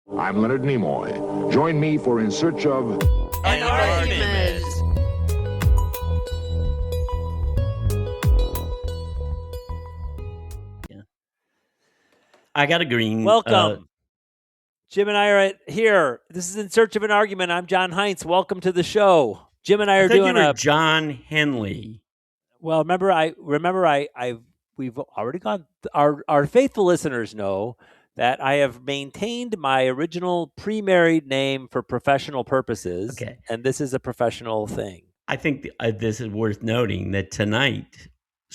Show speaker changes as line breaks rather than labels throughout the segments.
I'm Leonard Nimoy. Join me for In Search of
An Argument.
I got a green.
Welcome. Jim and I are here. This is In Search of an Argument. I'm John Heintz. Welcome to the show. Jim and I are doing
you were John Henley.
Well, we've already gone. Our faithful listeners know that I have maintained my original pre-married name for professional purposes.
Okay.
And this is a professional thing.
I think this is worth noting that tonight's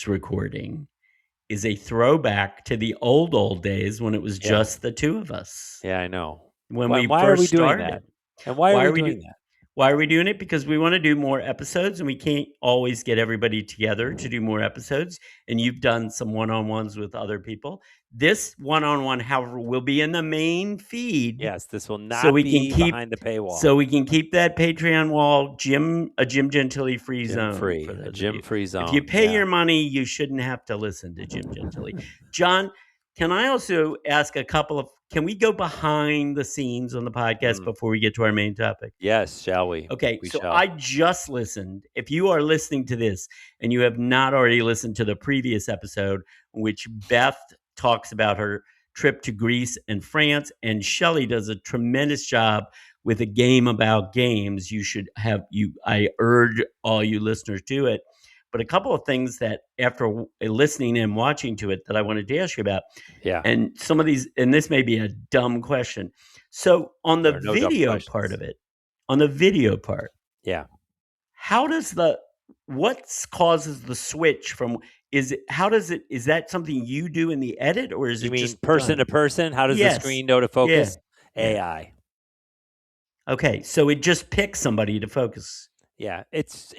recording is a throwback to the old days when it was just the two of us.
Yeah, I know.
When
why
we
are
first
we doing
started.
that? And why are we doing that?
Why are we doing it? Because we want to do more episodes, and we can't always get everybody together to do more episodes. And you've done some one-on-ones with other people. This one-on-one, however, will be in the main feed.
Yes, this will not be behind the paywall.
So we can keep that Patreon wall, a Jim Gentili free zone.
A Jim free zone.
If you pay your money, you shouldn't have to listen to Jim Gentili. John, can I also ask can we go behind the scenes on the podcast before we get to our main topic?
Yes, shall we?
Okay, I just listened. If you are listening to this and you have not already listened to the previous episode, in which Beth talks about her trip to Greece and France, and Shelley does a tremendous job with a game about games, I urge all you listeners to it. But a couple of things that after listening and watching to it that I wanted to ask you about.
Yeah.
And some of these, and this may be a dumb question. So on the video part of it,
yeah.
What causes the switch from, is that something you do in the edit, or is it just
person to person? How does the screen know to focus?
Yeah.
AI.
Okay. So it just picks somebody to focus.
Yeah, it's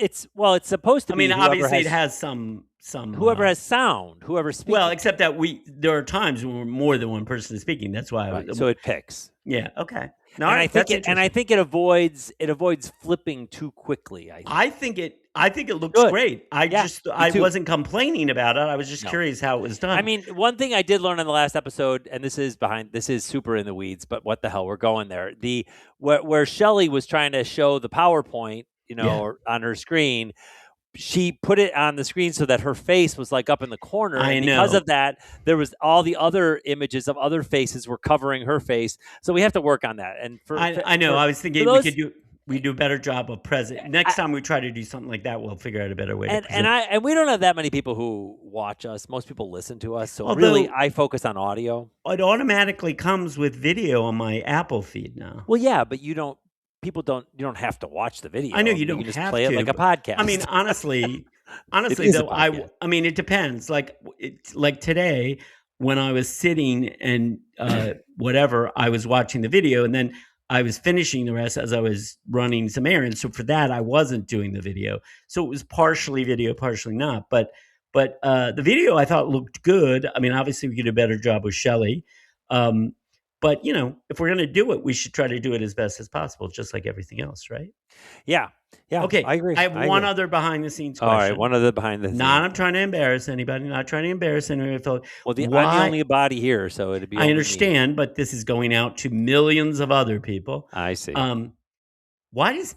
supposed to be.
I mean, obviously it has some
whoever has sound, whoever speaks.
Well, except that there are times when more than one person is speaking. That's why.
So it picks.
Yeah. Okay. No,
I think it avoids flipping too quickly.
I think it looks great. I wasn't complaining about it. I was just curious how it was done.
I mean, one thing I did learn in the last episode, and this is super in the weeds, but what the hell, we're going there. Where Shelley was trying to show the PowerPoint, on her screen, she put it on the screen so that her face was like up in the corner. And because of that, there was all the other images of other faces were covering her face. So we have to work on that. And
I was thinking we do a better job of present. Next time we try to do something like that, we'll figure out a better way.
And we don't have that many people who watch us. Most people listen to us. So really, I focus on audio.
It automatically comes with video on my Apple feed now.
Well, yeah, but you don't have to watch the video.
I know you don't
can just
have
play
to,
it like a podcast.
I mean, honestly, though, I mean, it depends. Like today, when I was sitting and whatever, I was watching the video, and then I was finishing the rest as I was running some errands. So for that, I wasn't doing the video. So it was partially video, partially not. But the video I thought looked good. I mean, obviously we could do a better job with Shelley. But, if we're going to do it, we should try to do it as best as possible, just like everything else, right?
Yeah.
Okay.
I agree.
I have one other behind-the-scenes question.
All right, one other behind-the-scenes.
Not trying to embarrass anybody. Not trying to embarrass anybody.
Well, I'm the only body here, so it'd be.
I understand, but this is going out to millions of other people.
I see.
Why does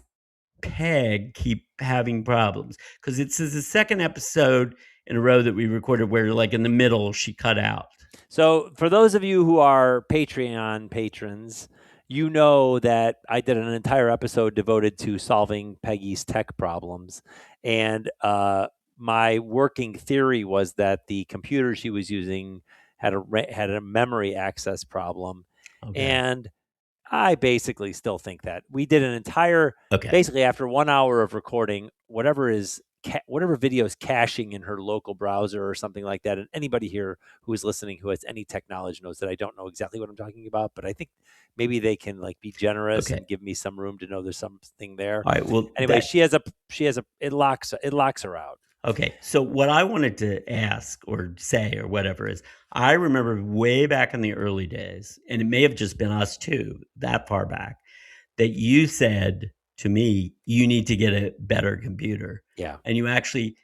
Peg keep having problems? Because this is the second episode in a row that we recorded where, like, in the middle, she cut out.
So for those of you who are Patreon patrons, you know that I did an entire episode devoted to solving Peggy's tech problems. And my working theory was that the computer she was using had a memory access problem. Okay. And I basically still think that. We did an entire, basically after 1 hour of recording, whatever video is caching in her local browser or something like that. And anybody here who is listening who has any tech knowledge knows that I don't know exactly what I'm talking about, but I think maybe they can be generous and give me some room to know there's something there.
All right. Well,
anyway, it locks her out.
Okay. So what I wanted to ask or say or whatever is, I remember way back in the early days, and it may have just been us too, that far back, that you said to me, you need to get a better computer.
Yeah.
And you actually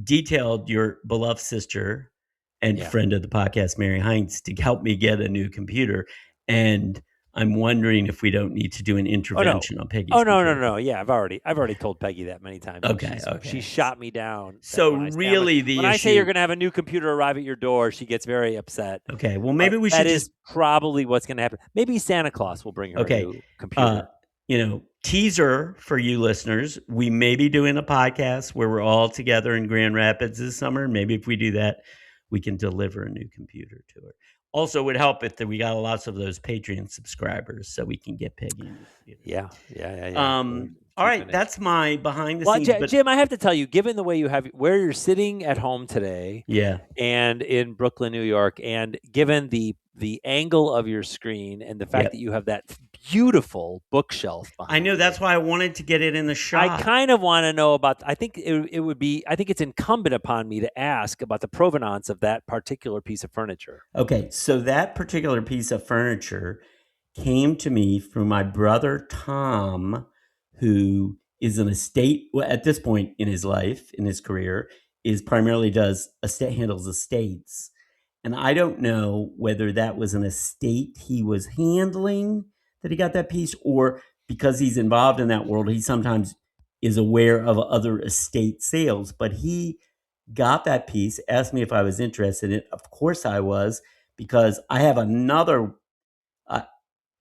detailed your beloved sister and friend of the podcast, Mary Heintz, to help me get a new computer. And I'm wondering if we don't need to do an intervention on Peggy's computer.
No. Yeah, I've already told Peggy that many times.
Okay.
She shot me down.
So
when
I
say you're going to have a new computer arrive at your door, she gets very upset.
Okay. Well, maybe we should.
That is probably what's going to happen. Maybe Santa Claus will bring her a new computer.
Teaser for you listeners. We may be doing a podcast where we're all together in Grand Rapids this summer. Maybe if we do that, we can deliver a new computer to her. Also, it would help if we got lots of those Patreon subscribers so we can get Peggy.
Yeah.
All right, that's my behind the scenes.
Jim, I have to tell you, given the way where you're sitting at home today, and in Brooklyn, New York, and given the angle of your screen and the fact that you have that beautiful bookshelf behind
I know that's why I wanted to get it in the shot.
I kind of want to know about. I think it's incumbent upon me to ask about the provenance of that particular piece of furniture.
Okay, so that particular piece of furniture came to me from my brother Tom, who is at this point in his life, in his career, handles estates. And I don't know whether that was an estate he was handling that he got that piece, or because he's involved in that world, he sometimes is aware of other estate sales. But he got that piece, asked me if I was interested in it. Of course I was, because I have another...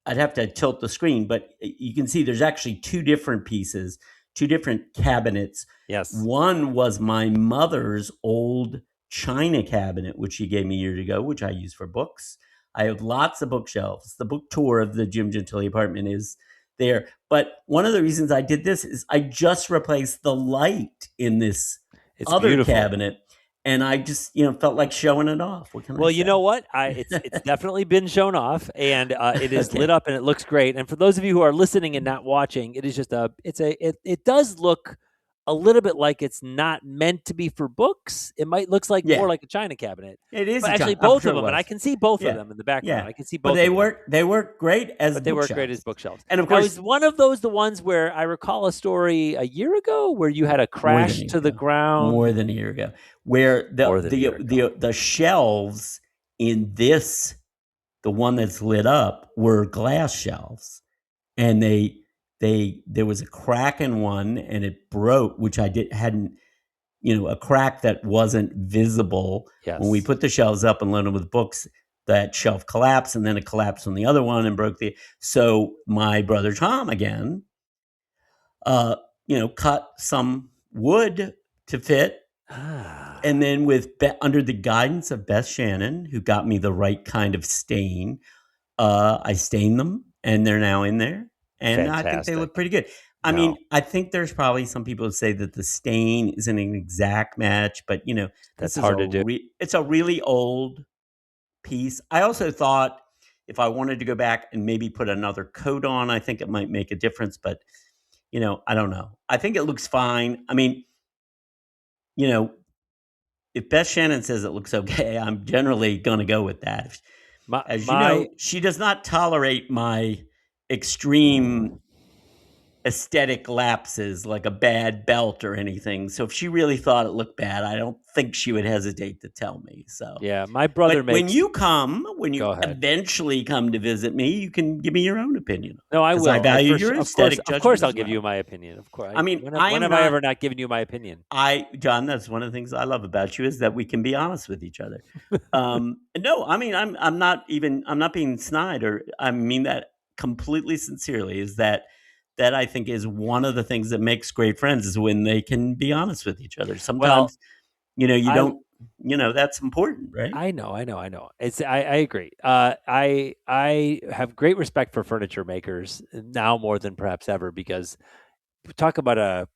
I'd have to tilt the screen, but you can see there's actually two different pieces, two different cabinets.
Yes.
One was my mother's old china cabinet, which she gave me years ago, which I use for books. I have lots of bookshelves. The book tour of the Jim Gentili apartment is there. But one of the reasons I did this is I just replaced the light in this beautiful cabinet. And I just, felt like showing it off. What can I say?
Well, you know what? It's definitely been shown off, and it is lit up, and it looks great. And for those of you who are listening and not watching, it is just it does look a little bit like it's not meant to be for books. It looks like more like a china cabinet.
It is
actually both of them, and I can see both of them in the background. I can see both.
But they work great as
bookshelves.
And of course,
was one of those the ones where I recall a story a year ago where you had a crash to the ground.
More than a year ago, where the shelves in the one that's lit up were glass shelves, and there was a crack in one and it broke, which hadn't, a crack that wasn't visible.
Yes.
When we put the shelves up and loaded with books, that shelf collapsed, and then it collapsed on the other one and broke so my brother Tom again, cut some wood to fit. And then under the guidance of Beth Shannon, who got me the right kind of stain, I stained them, and they're now in there. And
Fantastic.
I think they look pretty good. I mean, I think there's probably some people who say that the stain isn't an exact match, but
that's hard to do.
It's a really old piece. I also thought if I wanted to go back and maybe put another coat on, I think it might make a difference. But I don't know. I think it looks fine. I mean, if Beth Shannon says it looks okay, I'm generally going to go with that. As you know, she does not tolerate my extreme aesthetic lapses like a bad belt or anything. So if she really thought it looked bad, I don't think she would hesitate to tell me. So
yeah, my brother
when you eventually come to visit me, you can give me your own opinion.
No, I will.
I value your aesthetic judgment.
Of course, I'll give you my opinion. Of course.
I mean,
when have I ever not given you my opinion?
John, that's one of the things I love about you is that we can be honest with each other. No, I mean, I'm not being snide, or I mean that completely sincerely. Is that I think is one of the things that makes great friends is when they can be honest with each other. Sometimes, that's important, right?
I know. I agree. I have great respect for furniture makers now more than perhaps ever, because talk about a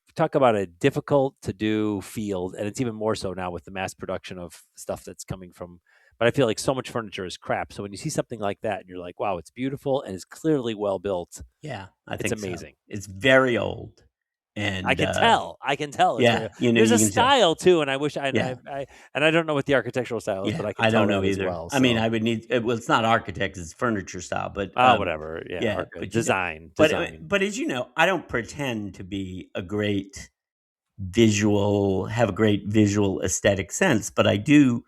difficult to do field, and it's even more so now with the mass production of stuff that's coming from. But I feel like so much furniture is crap. So when you see something like that, and you're like, "Wow, it's beautiful and it's clearly well built."
Yeah,
it's amazing.
So. It's very old, and
I can tell.
Yeah,
there's a style too, and I wish I don't know what the architectural style is, but I don't know either. Well, so.
I mean, I would need. Well, it's not architects; it's furniture style, but
whatever. Yeah, but design.
But as you know, I don't pretend to be have a great visual aesthetic sense, but I do.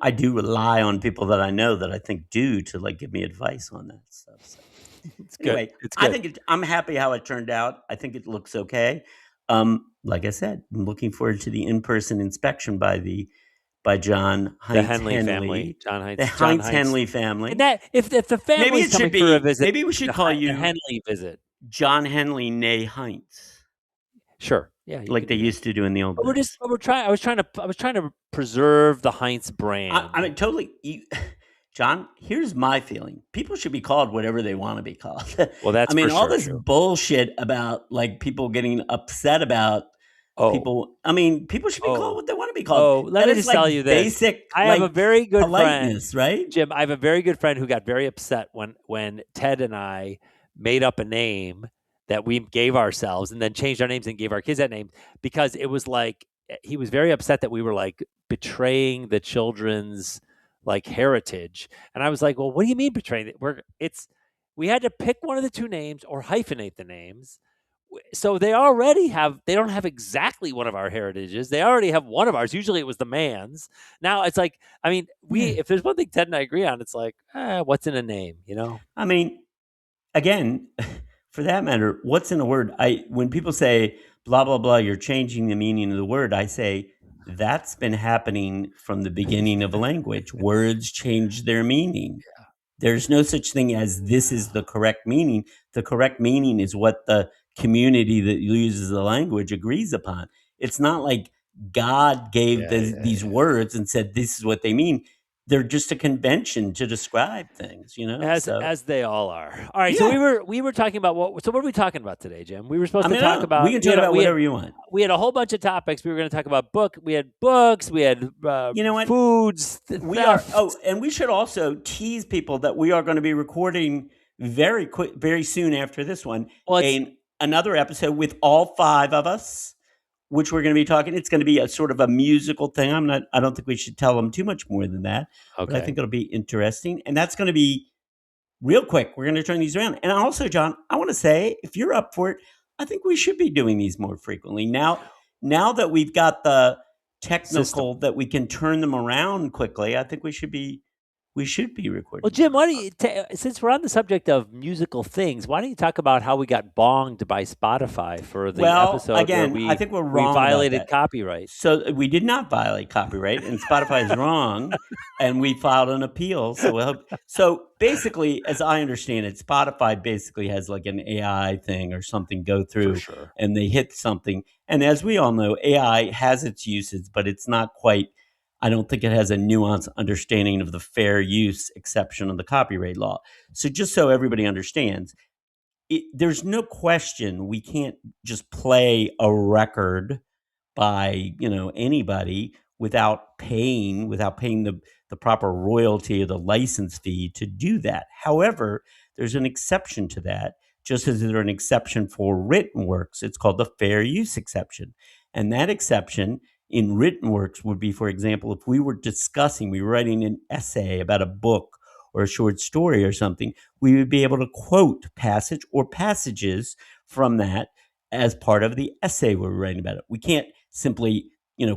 I do rely on people that I know that I think do to like give me advice on that stuff. So
It's good.
anyway,
It's
I
good.
think I'm happy how it turned out. I think it looks okay. Like I said, I'm looking forward to the in-person inspection by John
The
Heintz
Henley
Henley,
family, John Heintz,
the
John
Heintz
Heintz.
Henley
And
family.
that if the
Maybe
family's
it should
coming for a
be.
visit,
Maybe we should call
a
you
Henley visit.
John Henley, nay Heintz,
Sure. Yeah, you
like
could
they
do that.
used to do in the old
But
days.
we're trying. I was trying to preserve the Heintz brand.
I mean, totally. John, here's my feeling. People should be called whatever they want to be called.
Well, that's
I mean,
for
all
sure
this
true.
bullshit about like people getting upset about people. I mean, people should be called what they want to be called.
Let me just tell you this.
Basic,
I have a very good
politeness,
friend,
right?
Jim. I have a very good friend who got very upset when Ted and I made up a name that we gave ourselves and then changed our names and gave our kids that name because it was like he was very upset that we were like betraying the children's like heritage. And I was like, well, what do you mean betraying it? We had to pick one of the two names or hyphenate the names. So they don't have exactly one of our heritages. They already have one of ours. Usually it was the man's. Now it's like, I mean, if there's one thing Ted and I agree on, it's like, what's in a name,
I mean, again, for that matter, what's in a word? When people say blah, blah, blah, you're changing the meaning of the word, I say, that's been happening from the beginning of a language. Words change their meaning.
Yeah.
There's no such thing as this is the correct meaning. The correct meaning is what the community that uses the language agrees upon. It's not like God gave these words and said this is what they mean. They're just a convention to describe things,
As they all are. All right. Yeah. So we were talking about what are we talking about today, Jim? We were supposed to talk about.
We can talk about whatever you want.
We had a whole bunch of topics. We were going to talk about We had books. We had foods.
And we should also tease people that we are going to be recording very soon after this one. Another episode with all 5 of us, which we're going to be talking. It's going to be a sort of a musical thing. I don't think we should tell them too much more than that. Okay. But I think it'll be interesting. And that's going to be real quick. We're going to turn these around. And also, John, I want to say, if you're up for it, I think we should be doing these more frequently. Now that we've got the technical system that we can turn them around quickly, I think we should be recording.
Well, Jim, why don't you, since we're on the subject of musical things, why don't you talk about how we got bonged by Spotify for the episode?
Again, I think we're wrong.
We violated copyright.
So we did not violate copyright, and Spotify is wrong, and we filed an appeal. So basically, as I understand it, Spotify basically has like an AI thing or something go through, and they hit something. And as we all know, AI has its uses, but it's not quite. I don't think it has a nuanced understanding of the fair use exception of the copyright law. So just so everybody understands, there's no question we can't just play a record by anybody without paying the proper royalty or the license fee to do that. However, there's an exception to that, just as there's an exception for written works. It's called the fair use exception. And that exception in written works would be, for example, if we were writing an essay about a book or a short story or something, we would be able to quote passage or passages from that as part of the essay we're writing about it. We can't simply,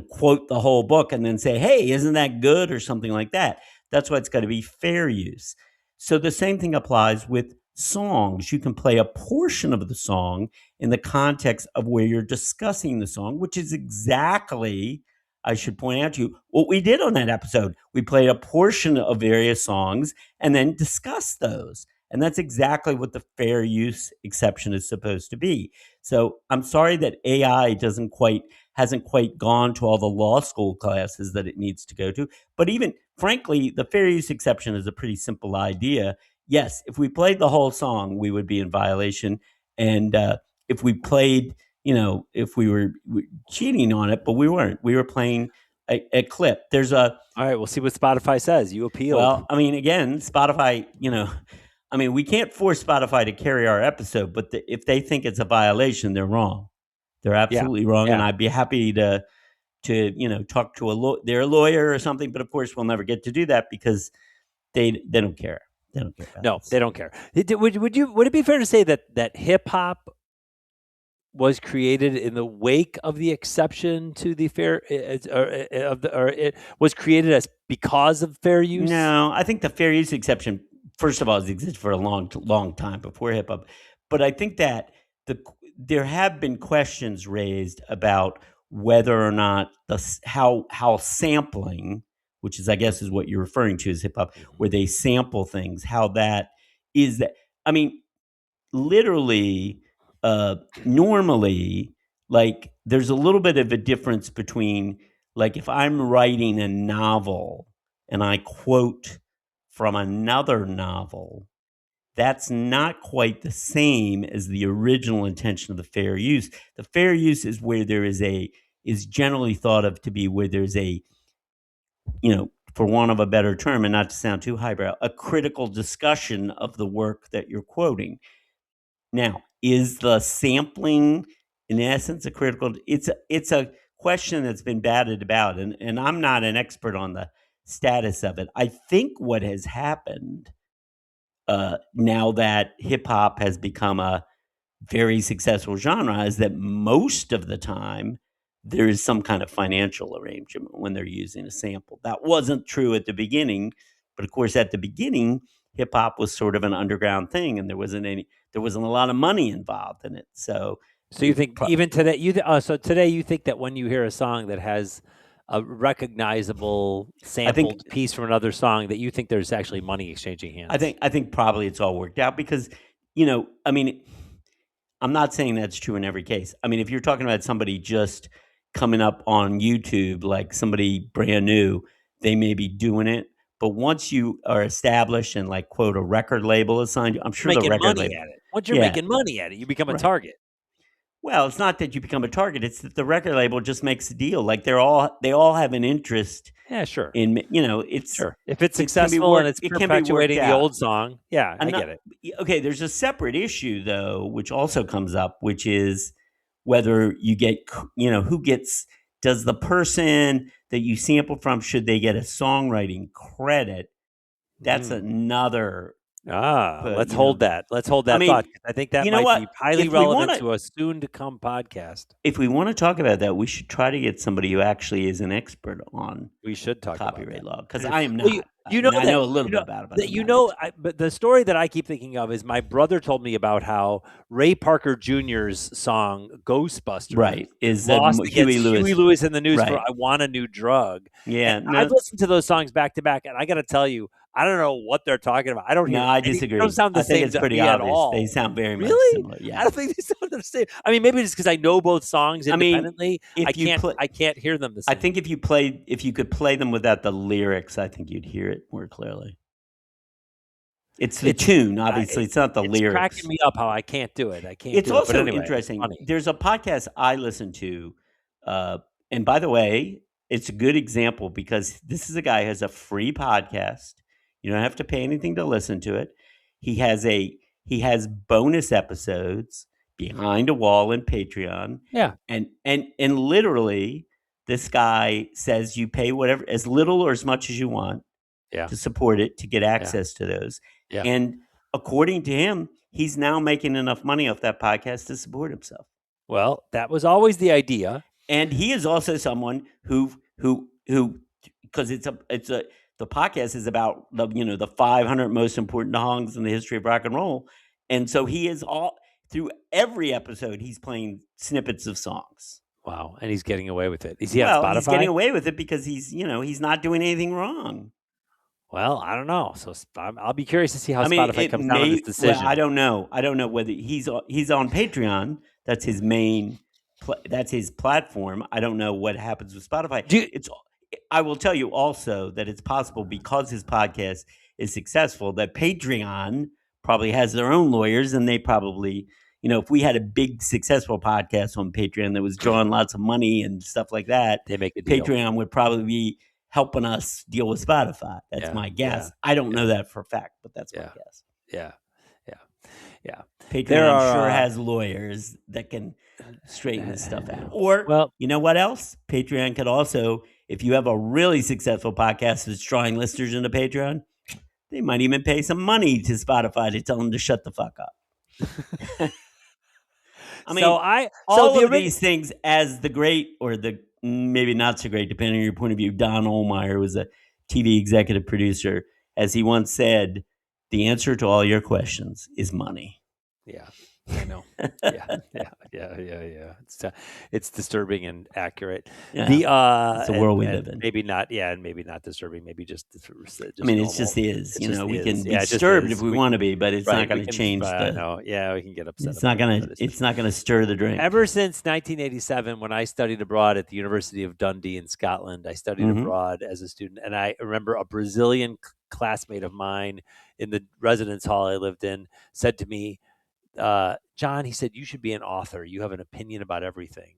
quote the whole book and then say, hey, isn't that good or something like that. That's why it's got to be fair use. So the same thing applies with songs. You can play a portion of the song in the context of where you're discussing the song, which is exactly, I should point out to you, what we did on that episode. We played a portion of various songs and then discussed those. And that's exactly what the fair use exception is supposed to be. So I'm sorry that AI hasn't quite gone to all the law school classes that it needs to go to. But even, frankly, the fair use exception is a pretty simple idea. Yes, if we played the whole song, we would be in violation. And if we played, if we were cheating on it, but we weren't. We were playing a clip. All
right, we'll see what Spotify says. You appealed.
Well, I mean, again, Spotify, we can't force Spotify to carry our episode, but if they think it's a violation, they're wrong. They're absolutely wrong. Yeah. And I'd be happy to talk to their lawyer or something. But of course, we'll never get to do that because they don't care. They don't care.
No, they don't care. Would it be fair to say that hip hop was created in the wake of the exception to the fair, or it was created as because of fair use?
No, I think the fair use exception, first of all, has existed for a long time before hip hop. But I think that there have been questions raised about whether or not how sampling, which is I guess is what you're referring to as hip hop, where they sample things, how that is that. I mean, literally, normally, like there's a little bit of a difference between like if I'm writing a novel and I quote from another novel, that's not quite the same as the original intention of the fair use. The fair use is where there is generally thought of to be where there's a, for want of a better term and not to sound too highbrow, a critical discussion of the work that you're quoting. Now, is the sampling in essence a critical? It's a question that's been batted about, and I'm not an expert on the status of it. I think what has happened now that hip hop has become a very successful genre is that most of the time there is some kind of financial arrangement when they're using a sample. That wasn't true at the beginning, but of course at the beginning hip hop was sort of an underground thing, and there wasn't a lot of money involved in it. So
you think even today, today you think that when you hear a song that has a recognizable sampled piece from another song, that you think there's actually money exchanging hands?
I think probably it's all worked out because, I mean, I'm not saying that's true in every case. I mean, if you're talking about somebody just coming up on YouTube, like somebody brand new, they may be doing it. But once you are established and like quote a record label assigned you, I'm sure the record label.
Once you're making money at it, you become a target.
Well, it's not that you become a target; it's that the record label just makes a deal. Like they all have an interest.
Yeah, sure.
In it's
sure if it's successful and it's perpetuating the old song. Yeah, I get it.
Okay, there's a separate issue though, which also comes up, which is whether you get does the person that you sample from, should they get a songwriting credit? That's another.
Let's hold that. Let's hold that thought. I think that might be highly relevant to a soon-to-come podcast.
If we want to talk about that, we should try to get somebody who actually is an expert on.
We should talk
copyright
about
law, because I am not.
I know
a little bit about it.
But the story that I keep thinking of is my brother told me about how Ray Parker Jr.'s song "Ghostbusters"
is
lost
Huey
Lewis in the news for "I Want a New Drug."
Yeah,
I've listened to those songs back to back, and I got to tell you, I don't know what they're talking about. I don't hear.
No, I disagree.
They don't sound the same.
I think it's pretty obvious.
At all.
They sound very much similar. Yeah,
I don't think they sound the same. I mean, maybe it's because I know both songs independently. I can't hear them the same.
I think if you could play them without the lyrics, I think you'd hear it more clearly. It's the tune, obviously. It's not the lyrics.
It's cracking me up how I can't do it.
It's also interesting. There's a podcast I listen to, and by the way, it's a good example because this is a guy who has a free podcast. You don't have to pay anything to listen to it. He has bonus episodes behind a wall in Patreon.
Yeah,
and literally, this guy says you pay whatever, as little or as much as you want.
Yeah.
To support it, to get access to those.
Yeah.
And according to him, he's now making enough money off that podcast to support himself.
Well, that was always the idea.
And he is also someone who because the podcast is about the 500 most important songs in the history of rock and roll. And so he is through every episode, he's playing snippets of songs.
Wow. And he's getting away with it. Is he on Spotify?
He's getting away with it because he's not doing anything wrong.
Well, I don't know. So I'll be curious to see how Spotify comes down on this decision.
Well, I don't know whether he's on Patreon. That's his main. That's his platform. I don't know what happens with Spotify. I will tell you also that it's possible because his podcast is successful that Patreon probably has their own lawyers, and they probably, if we had a big successful podcast on Patreon that was drawing lots of money and stuff like that,
they make a deal.
Patreon would probably be helping us deal with Spotify. That's my guess. Yeah, I don't know that for a fact, but that's my guess.
Yeah.
Patreon sure has lawyers that can straighten this stuff out. Or, you know what else? Patreon could also, if you have a really successful podcast that's drawing listeners into Patreon, they might even pay some money to Spotify to tell them to shut the fuck up. I mean, these things, as the great or the maybe not so great, depending on your point of view, Don Ohlmeyer was a TV executive producer, as he once said, the answer to all your questions is money.
Yeah, I know. Yeah. It's disturbing and accurate.
Yeah. It's the world we live in.
Maybe not. Yeah, and maybe not disturbing. Maybe just
I mean, it just is. We can be disturbed if we want to be, but it's not going to change.
We can get upset.
It's not going to. It's not going to stir the drink.
Ever since 1987, when I studied abroad at the University of Dundee in Scotland, I studied abroad as a student, and I remember a Brazilian classmate of mine in the residence hall I lived in said to me, John, he said, you should be an author. You have an opinion about everything.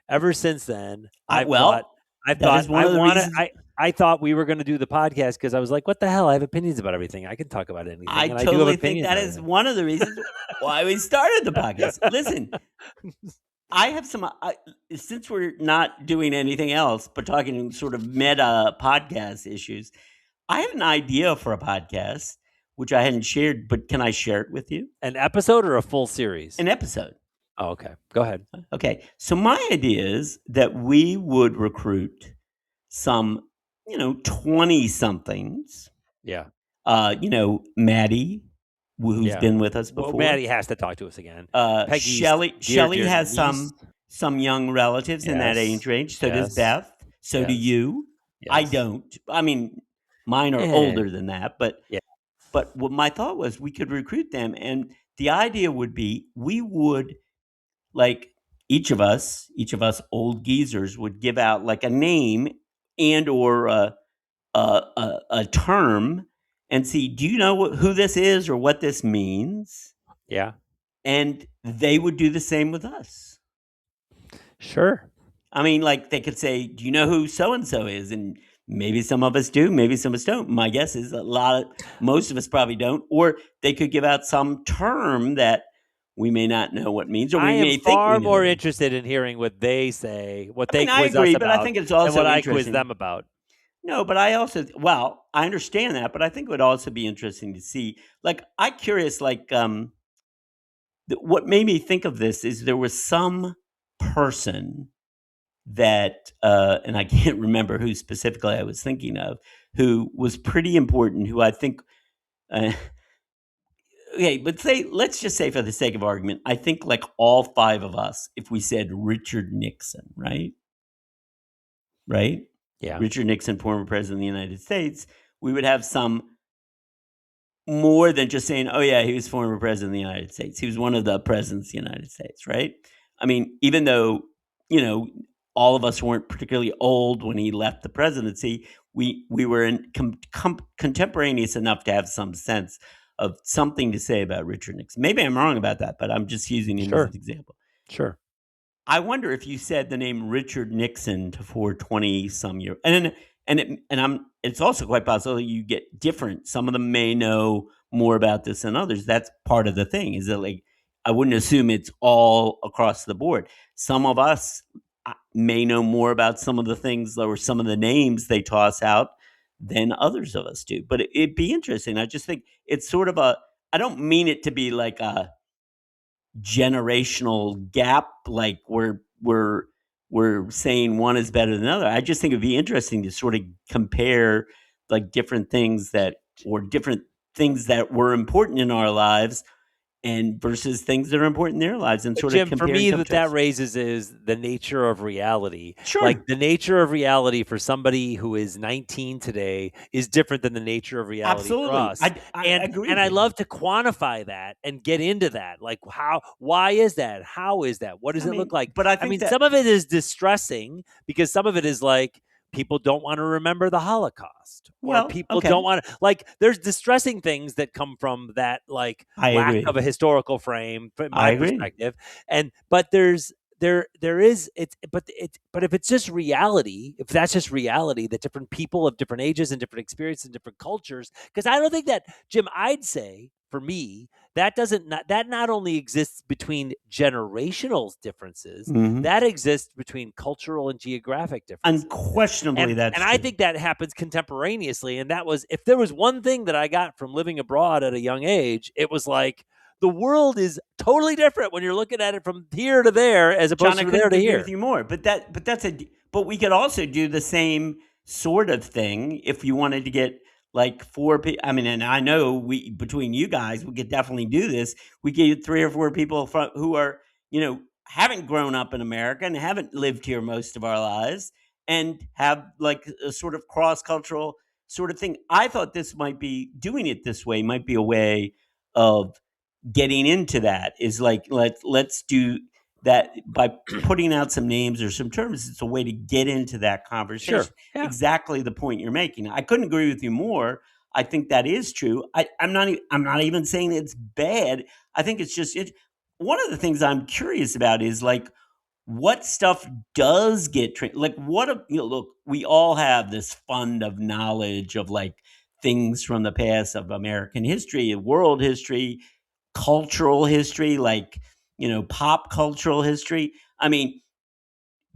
Ever since then, I thought we were going to do the podcast because I was like, what the hell? I have opinions about everything. I can talk about anything.
I totally think that is one of the reasons why we started the podcast. Listen, I have some, since we're not doing anything else but talking sort of meta podcast issues, I have an idea for a podcast, which I hadn't shared, but can I share it with you?
An episode or a full series?
An episode.
Oh, okay. Go ahead.
Okay. So my idea is that we would recruit some, 20-somethings.
Yeah.
Maddie, who's been with us before.
Well, Maddie has to talk to us again.
Shelley has some young relatives in that age range. So does Beth. So do you. Yes. I don't. I mean, mine are older than that, but But what my thought was, we could recruit them, and the idea would be we would, like, each of us old geezers would give out like a name and or a term, and see, do you know who this is or what this means?
Yeah,
and they would do the same with us.
Sure.
I mean, like, they could say, do you know who so and so is? And maybe some of us do, maybe some of us don't. My guess is most of us probably don't. Or they could give out some term that we may not know what it means, or we may think we know.
I am far more interested in hearing what they say, what they quiz us about,
but I think it's also
and what I quiz them about.
No, but I understand that, but I think it would also be interesting to see. Like, I'm curious, like, what made me think of this is there was some person that, and I can't remember who specifically I was thinking of, who was pretty important, who I think, but let's just say for the sake of argument, I think like all five of us, if we said Richard Nixon, right?
Yeah.
Richard Nixon, former president of the United States, we would have some more than just saying, oh yeah, he was former president of the United States. He was one of the presidents of the United States, right? I mean, even though, all of us weren't particularly old when he left the presidency, we were contemporaneous enough to have some sense of something to say about Richard Nixon. Maybe I'm wrong about that, but I'm just using him as an example.
Sure.
I wonder if you said the name Richard Nixon to 420 some year, it's also quite possible that you get different. Some of them may know more about this than others. That's part of the thing. Is that, like, I wouldn't assume it's all across the board. Some of us may know more about some of the things or some of the names they toss out than others of us do. But it'd be interesting. I just think it's sort of I don't mean it to be like a generational gap, like we're saying one is better than the other. I just think it'd be interesting to sort of compare like different things that were important in our lives and versus things that are important in their lives, and sort
Jim,
of compare.
For me, what that raises is the nature of reality.
Sure.
Like, the nature of reality for somebody who is 19 today is different than the nature of reality for us.
I agree.
And I love to quantify that and get into that. Like, why is that? How is that? What does it look like?
But I mean,
some of it is distressing because some of it is like, people don't want to remember the Holocaust. Or people don't want to, like, there's distressing things that come from that, like, lack of a historical frame, from my perspective. But if it's just reality, if that's just reality, that different people of different ages and different experiences and different cultures, because I don't think that, Jim, I'd say, for me, that not only exists between generational differences, that exists between cultural and geographic differences.
Unquestionably, that's true.
I think that happens contemporaneously. And that was, if there was one thing that I got from living abroad at a young age, it was like the world is totally different when you're looking at it from here to there as opposed
John,
to there to
agree
here.
with you more, but we could also do the same sort of thing if you wanted to get like 4 people. I mean, and I know between you guys, we could definitely do this. We get 3 or 4 people who are, haven't grown up in America and haven't lived here most of our lives, and have like a sort of cross-cultural sort of thing. I thought doing it this way might be a way of getting into that, is like, let's do that by putting out some names or some terms. It's a way to get into that conversation.
Sure. Yeah.
Exactly the point you're making. I couldn't agree with you more. I think that is true. I'm not even saying it's bad. I think it's just one of the things I'm curious about is like, what stuff does get like look, we all have this fund of knowledge of like things from the past, of American history, world history, cultural history, like, pop cultural history. I mean,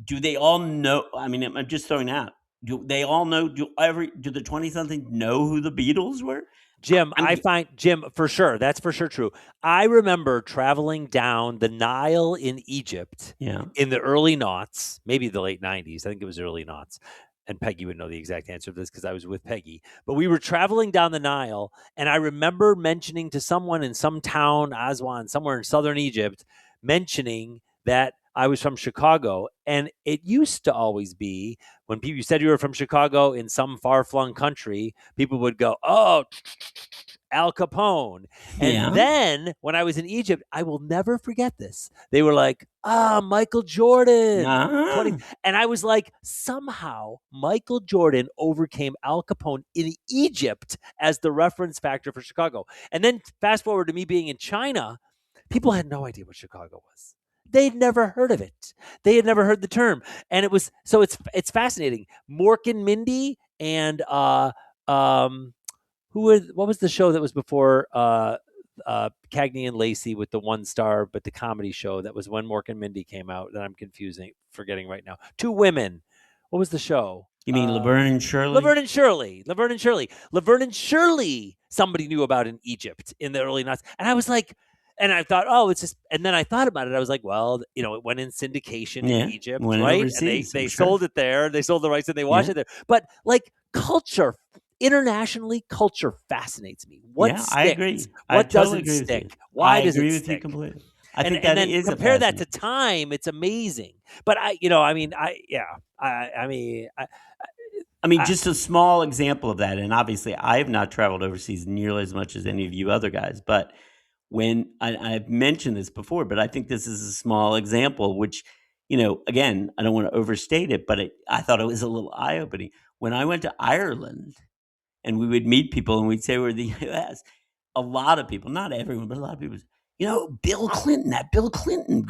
do they all know? I mean, I'm just throwing out. Do they all know? Do the 20-somethings know who the Beatles were?
Jim, I find Jim, for sure. That's for sure true. I remember traveling down the Nile in Egypt in the early noughts, maybe the late 90s. I think it was early noughts. And Peggy would know the exact answer to this because I was with Peggy. But we were traveling down the Nile, and I remember mentioning to someone in some town, Aswan, somewhere in southern Egypt, mentioning that I was from Chicago. And it used to always be when you said you were from Chicago in some far-flung country, people would go, oh, Al Capone. And then when I was in Egypt, I will never forget this. They were like, Michael Jordan. And I was like, somehow Michael Jordan overcame Al Capone in Egypt as the reference factor for Chicago. And then fast forward to me being in China, people had no idea what Chicago was. They'd never heard of it. They had never heard the term. And it's fascinating. Mork and Mindy and what was the show that was before Cagney and Lacey with the one star, but the comedy show that was when Mork and Mindy came out that I'm forgetting right now. 2 women. What was the show?
You mean Laverne and Shirley?
Laverne and Shirley. Laverne and Shirley, somebody knew about in Egypt in the early 90s. And I was like, and I thought, it's just, and then I thought about it. I was like, well, it went in syndication in Egypt, right?
Overseas,
and they sold it there. They sold the rights and they watched it there. But like internationally, culture fascinates me. What sticks? I agree. What doesn't stick? Why does it stick? I agree with you completely.
I think that is
compare that to time. It's amazing. But I
mean, just a small example of that. And obviously, I have not traveled overseas nearly as much as any of you other guys. But when I've mentioned this before, but I think this is a small example, which, again, I don't want to overstate it, but I thought it was a little eye-opening. When I went to Ireland and we would meet people and we'd say we're the U.S., a lot of people, not everyone, but a lot of people, Bill Clinton,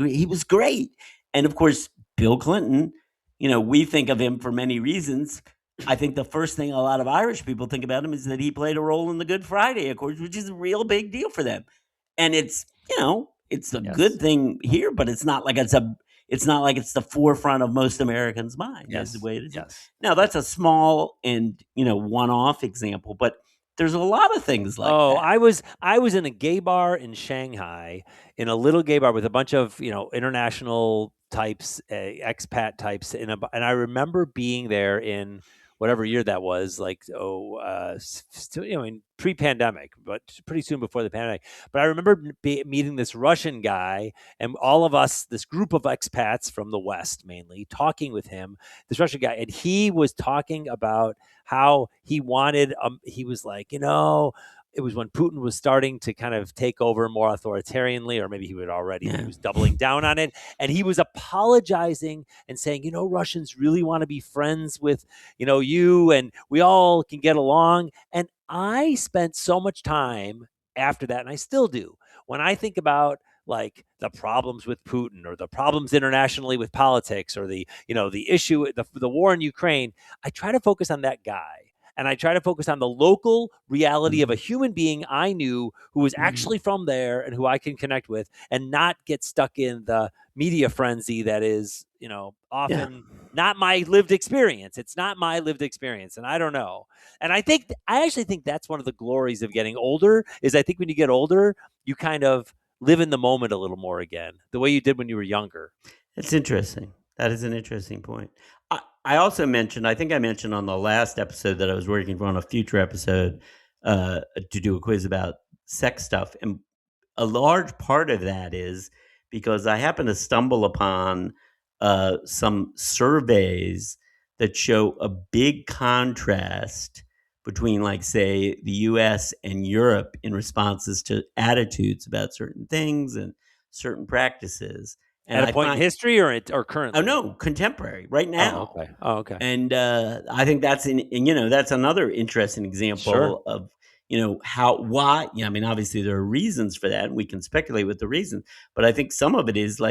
he was great. And of course, Bill Clinton, we think of him for many reasons. I think the first thing a lot of Irish people think about him is that he played a role in the Good Friday Accords, which is a real big deal for them. And it's a good thing here, but it's not like it's the forefront of most Americans' mind. That's the way it is.
Yes.
Now that's a small and one-off example, but there's a lot of things like that.
I was in a gay bar in Shanghai, in a little gay bar with a bunch of international types, expat types, and I remember being there in whatever year that was, in pre-pandemic, but pretty soon before the pandemic. But I remember meeting this Russian guy, and all of us, this group of expats from the West mainly, talking with him, this Russian guy, and he was talking about how he wanted, he was like, it was when Putin was starting to kind of take over more authoritarianly, or maybe he would already, he was doubling down on it. And he was apologizing and saying, Russians really want to be friends with, you, and we all can get along. And I spent so much time after that, and I still do, when I think about like the problems with Putin or the problems internationally with politics or the issue, the war in Ukraine, I try to focus on that guy. And I try to focus on the local reality of a human being I knew who was actually from there and who I can connect with, and not get stuck in the media frenzy that is, often not my lived experience. It's not my lived experience. And I don't know. And I actually think that's one of the glories of getting older is I think when you get older, you kind of live in the moment a little more again, the way you did when you were younger.
It's interesting. That is an interesting point. I also mentioned, I think I mentioned on the last episode that I was working on a future episode to do a quiz about sex stuff. And a large part of that is because I happen to stumble upon some surveys that show a big contrast between, like, say, the US and Europe in responses to attitudes about certain things and certain practices. And
At a point in history or currently?
Oh, no, contemporary, right now.
Oh, okay. Oh, okay.
And I think that's that's another interesting example of, why, I mean, obviously there are reasons for that and we can speculate with the reasons, but I think some of it is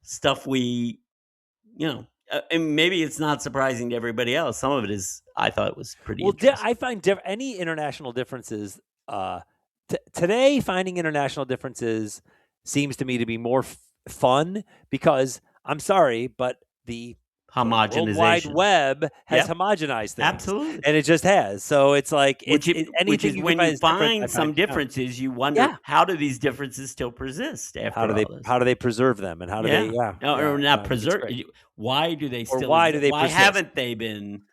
stuff we, and maybe it's not surprising to everybody else. Some of it is, I thought it was pretty interesting.
I find any international differences, today finding international differences seems to me to be more fun because I'm sorry, but the
homogenization.
World Wide Web has homogenized things.
Absolutely.
And it just has. So it's like,
which is when you find some differences, you wonder, how do these differences still persist after
all this? How do they preserve them? And how do they,
or not preserve? Why do they still,
why do they
why
persist?
haven't they been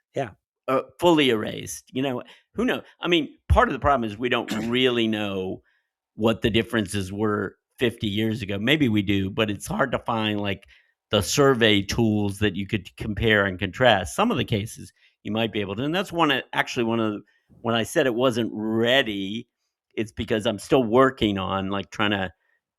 fully erased? Who knows? I mean, part of the problem is we don't really know what the differences were 50 years ago. Maybe we do, but it's hard to find like the survey tools that you could compare and contrast. Some of the cases you might be able to, and that's when I said it wasn't ready, it's because I'm still working on like trying to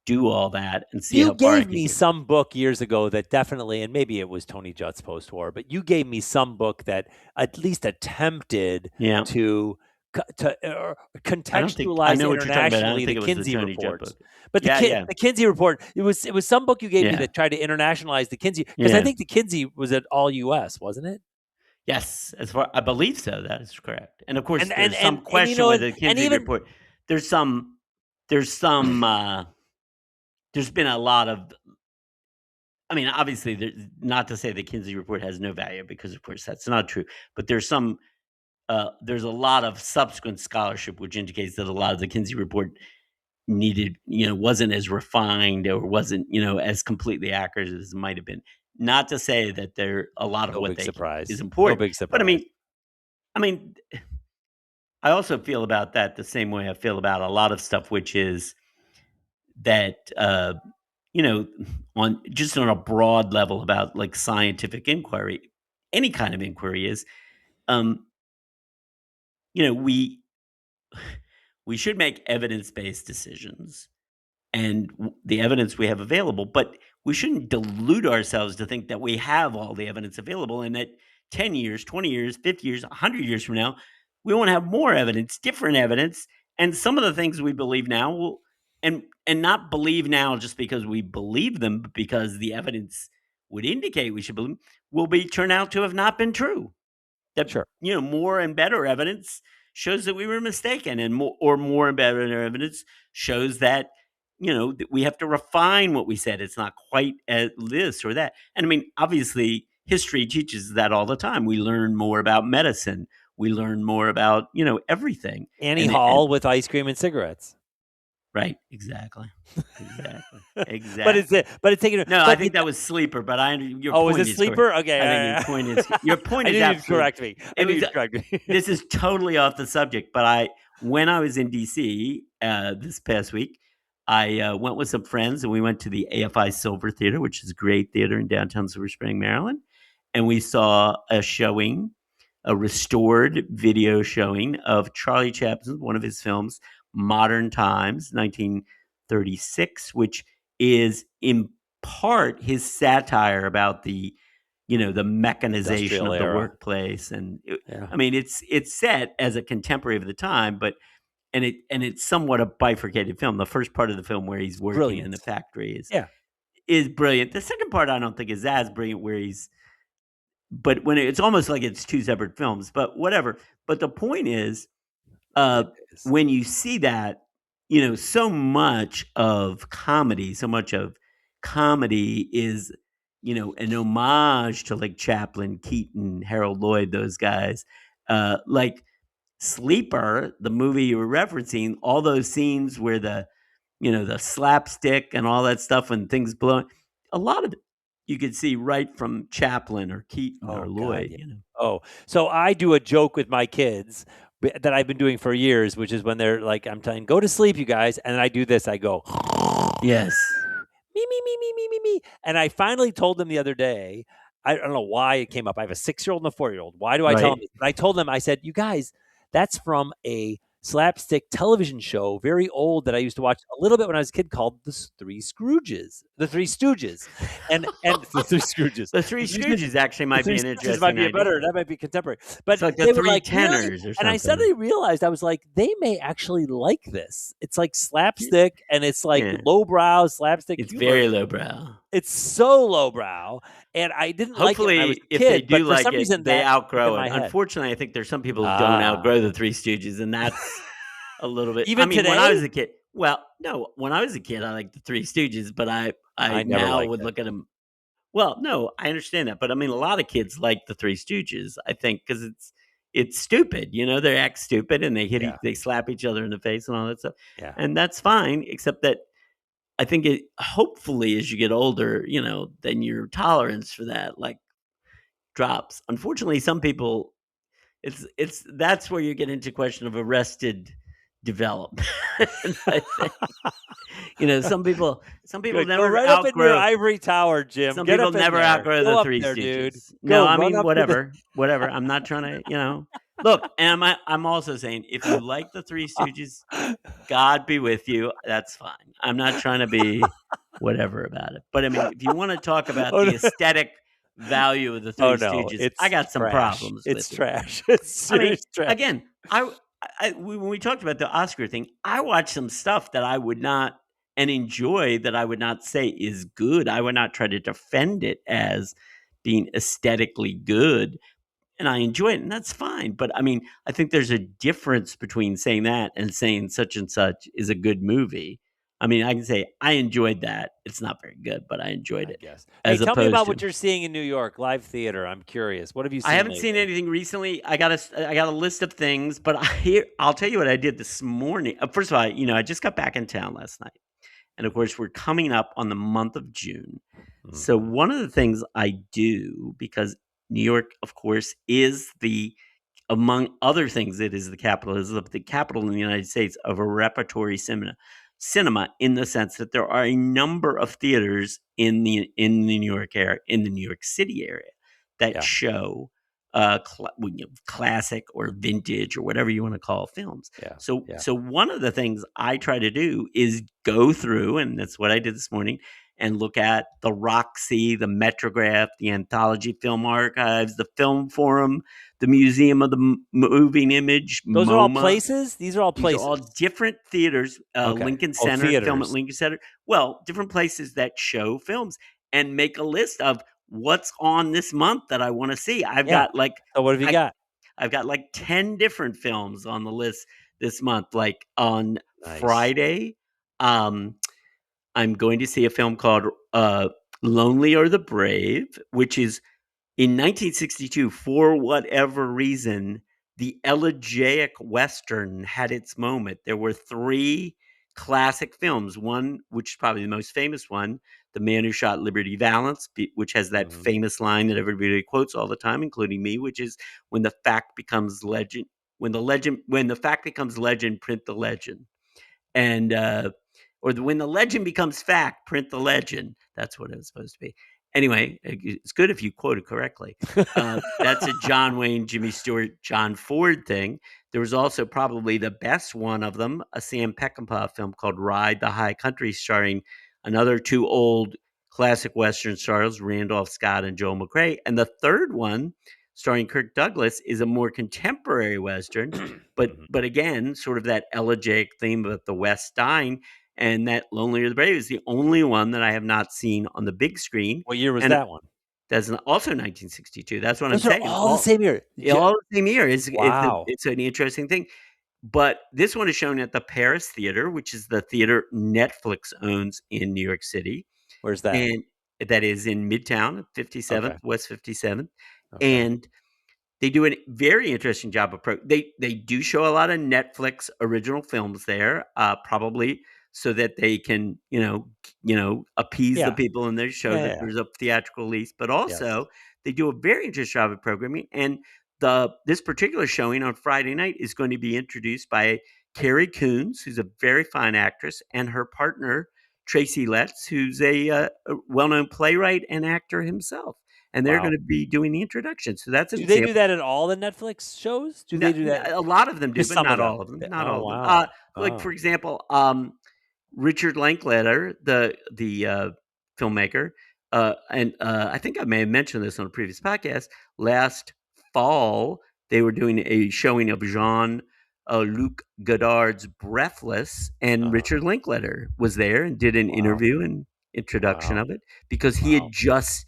do all that and see how far I can get.
You gave me some book years ago that definitely, and maybe it was Tony Judd's post-war, but you gave me some book that at least attempted to contextualize internationally the Kinsey reports. But the Kinsey report, it was some book you gave me that tried to internationalize the Kinsey, because I think the Kinsey was at all U.S., wasn't it?
Yes, as far I believe so. That is correct. And of course, there's some question with the Kinsey report. There's been a lot of. I mean, obviously, not to say the Kinsey report has no value, because of course that's not true. But there's a lot of subsequent scholarship which indicates that a lot of the Kinsey report wasn't as refined or wasn't, as completely accurate as it might have been. Not to say that a lot of what they is important.
No big surprise.
But I mean, I also feel about that the same way I feel about a lot of stuff, which is that, on a broad level about like scientific inquiry, any kind of inquiry is, we should make evidence-based decisions and the evidence we have available, but we shouldn't delude ourselves to think that we have all the evidence available and that 10 years, 20 years, 50 years, 100 years from now, we won't have more evidence, different evidence, and some of the things we believe now will, and not believe now just because we believe them, but because the evidence would indicate we should believe them, will turn out to have not been true. That more and better evidence shows that we were mistaken, and more and better evidence shows that that we have to refine what we said. It's not quite as this or that. And I mean, obviously, history teaches that all the time. We learn more about medicine. We learn more about everything.
Annie Hall with ice cream and cigarettes.
Right. Exactly.
But it's taking.
No, I think that was Sleeper. But your point
was it Sleeper?
Correct.
Okay.
I think your point is absolutely
correct me.
This is totally off the subject. But when I was in DC this past week, I went with some friends and we went to the AFI Silver Theater, which is a great theater in downtown Silver Spring, Maryland, and we saw a restored video showing of Charlie Chaplin, one of his films, Modern Times, 1936, which is in part his satire about the mechanization of the workplace. And I mean, it's set as a contemporary of the time, but it's somewhat a bifurcated film. The first part of the film where he's working in the factory is brilliant. The second part I don't think is as brilliant, but when it's almost like it's two separate films, but whatever. But the point is, when you see that, so much of comedy is, an homage to like Chaplin, Keaton, Harold Lloyd, those guys. Like Sleeper, the movie you were referencing, all those scenes where the the slapstick and all that stuff and things blowing. A lot of it you could see right from Chaplin or Keaton or Lloyd.
Yeah. Oh, so I do a joke with my kids that I've been doing for years, which is when they're like, I'm telling, go to sleep, you guys, and then I do this. I go,
yes,
me. And I finally told them the other day. I don't know why it came up. I have a 6-year-old and a 4-year-old. Why do I tell them this? But I told them, I said, you guys, that's from a slapstick television show, very old, that I used to watch a little bit when I was a kid, called The Three Stooges. And the Three Stooges.
The Three Stooges actually might be an interesting
might be
idea.
better. That might be contemporary. But
it's like
they
the
were
Three
like,
Tenors
really?
or something.
And I suddenly realized, I was like, they may actually like this. It's like slapstick, and it's like lowbrow slapstick.
It's
humor.
very lowbrow.
It's so lowbrow, and I didn't
Hopefully,
like it when I was a
if
kid,
they do
but for
like
some reason,
they outgrow it.
Head.
Unfortunately, I think there's some people who don't outgrow the Three Stooges, and that's a little bit.
Even today,
when I was a kid, when I was a kid, I liked the Three Stooges, but I now would look at them. Well, no, I understand that, but I mean, a lot of kids like the Three Stooges. I think because it's stupid, they act stupid and they they slap each other in the face and all that stuff, and that's fine, except that. I think hopefully as you get older, then your tolerance for that drops. Unfortunately, some people, that's where you get into question of arrested development. I think. Some people
Good.
never
go right
outgrow,
up in your ivory tower, Jim.
Some
Get
people never outgrow the Three Stooges. No, I mean whatever. I'm not trying to, Look, and I'm also saying if you like the Three Stooges, God be with you. That's fine. I'm not trying to be whatever about it. But I mean, if you want to talk about the aesthetic value of the Three Stooges, I got some problems with it.
It's trash. It's trash.
Again, when we talked about the Oscar thing, I watched some stuff that I would not and enjoy that I would not say is good. I would not try to defend it as being aesthetically good. And I enjoy it, and that's fine. But I mean, I think there's a difference between saying that and saying such and such is a good movie. I mean, I can say I enjoyed that. It's not very good, but I enjoyed it.
Yes. Hey, tell me about what you're seeing in New York, live theater. I'm curious. What have you seen?
I haven't seen anything recently. I got a list of things, but I'll tell you what I did this morning. First of all, I just got back in town last night, and of course, we're coming up on the month of June. Mm-hmm. So one of the things I do, because New York, of course, is among other things, it is the capital in the United States of a repertory cinema in the sense that there are a number of theaters in the New York area, in the New York City area, that show classic or vintage or whatever you want to call films. So one of the things I try to do is go through, and that's what I did this morning, and look at the Roxy, the Metrograph, the Anthology Film Archives, the Film Forum, the Museum of the Moving Image.
Those
MoMA.
are all places? These are all places.
These are all different theaters. Lincoln Center, Film at Lincoln Center. Well, different places that show films, and make a list of what's on this month that I want to see. I've got
So what have you got?
I've got 10 different films on the list this month. Like on Friday, I'm going to see a film called Lonely or the Brave, which is in 1962, for whatever reason, the elegiac Western had its moment. There were 3 classic films. One, which is probably the most famous one, The Man Who Shot Liberty Valance, which has that famous line that everybody quotes all the time, including me, which is when the fact becomes legend, when the fact becomes legend, print the legend. And when the legend becomes fact, print the legend. That's what it was supposed to be. Anyway, it's good if you quote it correctly. That's a John Wayne, Jimmy Stewart, John Ford thing. There was also probably the best one of them, a Sam Peckinpah film called Ride the High Country, starring another 2 old classic Western stars, Randolph Scott and Joel McCrea. And the third one, starring Kirk Douglas, is a more contemporary Western, but again, sort of that elegiac theme of the West dying. And that Lonely or the Brave is the only one that I have not seen on the big screen.
What year was that one?
That's also 1962. That's what
Those
I'm
are
saying.
all the same year.
All the same year.
Wow.
It's an interesting thing. But this one is shown at the Paris Theater, which is the theater Netflix owns in New York City.
Where's that?
And that is in Midtown, 57th, West 57th. Okay. And they do a very interesting job of they do show a lot of Netflix original films there, probably so that they can, appease the people in their show that there's a theatrical release. But also, they do a very interesting job of programming. And this particular showing on Friday night is going to be introduced by Carrie Coons, who's a very fine actress, and her partner, Tracy Letts, who's a well-known playwright and actor himself. And they're going to be doing the introduction. So that's
do they do that at all the Netflix shows? Do they do that?
A lot of them do, but not all of them. Not all of them. Like for example, Richard Linklater, the filmmaker, and I think I may have mentioned this on a previous podcast. Last fall, they were doing a showing of Jean-Luc Godard's Breathless, and Richard Linklater was there and did an interview and introduction of it because he had just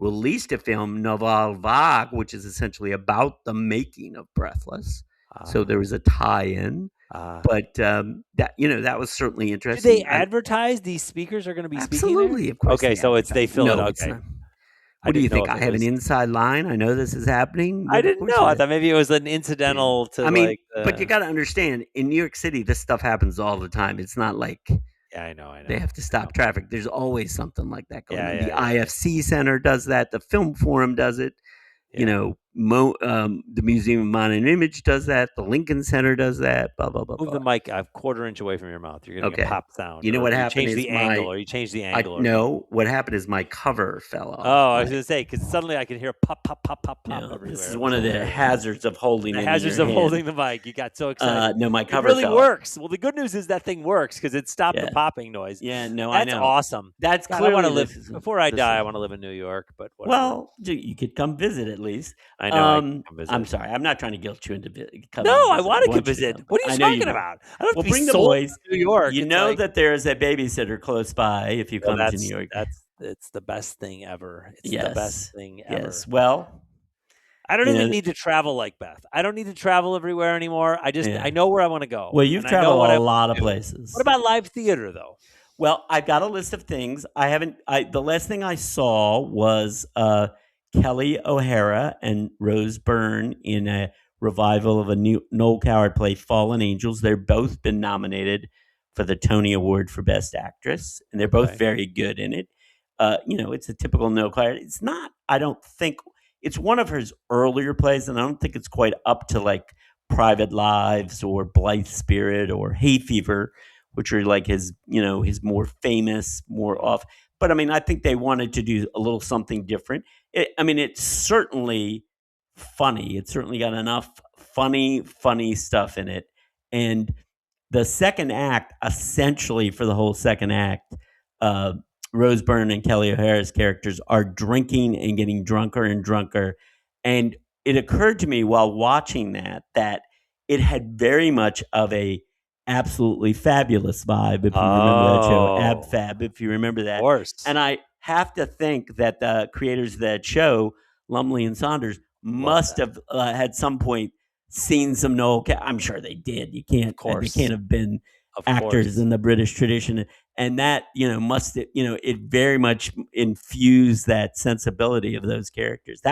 released a film, Nouvelle Vague, which is essentially about the making of Breathless. So there was a tie-in. But that was certainly interesting.
Do they advertise these speakers are going to be speaking there?
Absolutely, of course.
Okay, so they fill it.
Okay. What do you think? I have an inside line. I know this is happening.
I didn't know. I thought maybe it was an incidental to.
But you got to understand, in New York City, this stuff happens all the time. It's not like.
Yeah, I know.
They have to stop traffic. There's always something like that going on. The IFC Center does that. The Film Forum does it. The Museum of Modern Image does that. The Lincoln Center does that. Blah blah blah.
Move the mic a quarter inch away from your mouth. You're going to get pop sound.
You know what happened?
Change the angle, or you change the angle.
No, what happened is my cover fell off.
Oh, I was going to say because suddenly I can hear pop, pop, pop, pop, pop everywhere.
This is one of the hazards of holding.
Holding the mic. You got so excited.
No, my cover
really works. Well, the good news is that thing works because it stopped the popping noise.
Yeah, no,
that's
I know.
Awesome.
That's
God,
clearly
I want to live before I die. I want to live in New York, but whatever.
Well, you could come visit at least.
I know.
I'm sorry. I'm not trying to guilt you into
coming. No, I want to visit. What are you talking about? I don't
bring the boys
to New York.
You know that there's a babysitter close by if you come to New York.
It's the best thing ever. It's the best thing ever.
Yes. Well,
I don't even need to travel like Beth. I don't need to travel everywhere anymore. I know where I want to go.
Well, you've traveled a lot of places.
What about live theater though?
Well, I've got a list of things. The last thing I saw was Kelly O'Hara and Rose Byrne in a revival of a new Noel Coward play, Fallen Angels. They've both been nominated for the Tony Award for Best Actress, and they're both very good in it. It's a typical Noel Coward. It's not, I don't think, it's one of his earlier plays, and I don't think it's quite up to like Private Lives or Blithe Spirit or Hay Fever, which are like his more famous, more off. But I think they wanted to do a little something different. It's certainly funny. It's certainly got enough funny stuff in it. And the second act, essentially for the whole second act, Rose Byrne and Kelly O'Hara's characters are drinking and getting drunker and drunker. And it occurred to me while watching that it had very much of a Absolutely Fabulous vibe, if you remember that show, Ab Fab, if you remember that.
Of course.
And I have to think that the creators of that show, Lumley and Saunders, must have at some point seen some Noel. I'm sure they did. You can't, of course. They can't have been actors in the British tradition. And that, it very much infused that sensibility of those characters.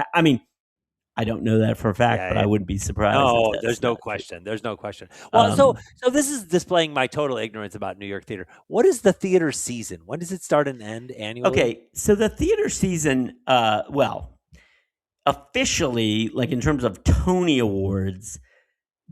I don't know that for a fact, but I wouldn't be surprised.
No, there's no question. There's no question. Well, so this is displaying my total ignorance about New York theater. What is the theater season? When does it start and end annually?
Okay, so the theater season, officially, like in terms of Tony Awards,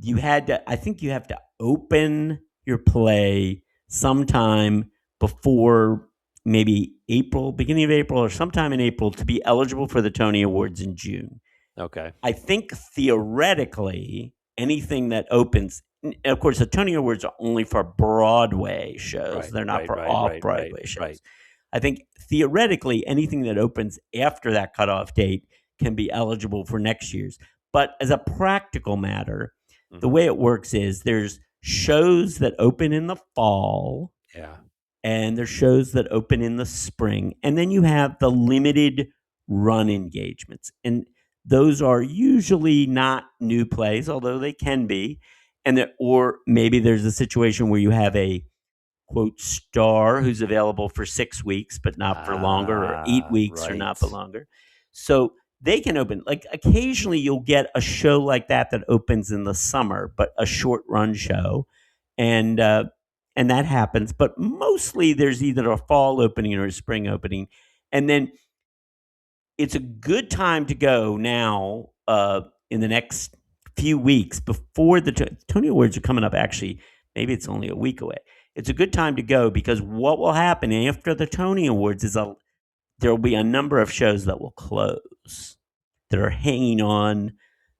I think you have to open your play sometime before maybe April, beginning of April, or sometime in April to be eligible for the Tony Awards in June.
Okay.
I think theoretically, anything that opens, of course, the Tony Awards are only for Broadway shows.
Right,
They're not for
right,
off-Broadway shows.
Right.
I think theoretically, anything that opens after that cutoff date can be eligible for next year's. But as a practical matter, the way it works is there's shows that open in the fall.
Yeah.
And there's shows that open in the spring. And then you have the limited run engagements. And those are usually not new plays, although they can be. Or maybe there's a situation where you have a, quote, star who's available for 6 weeks, but not for longer, or 8 weeks or not for longer. So they can open. Like occasionally you'll get a show like that opens in the summer, but a short run show. And and that happens. But mostly there's either a fall opening or a spring opening. And then it's a good time to go now in the next few weeks before the Tony Awards are coming up. Actually, maybe it's only a week away. It's a good time to go because what will happen after the Tony Awards is there will be a number of shows that will close that are hanging on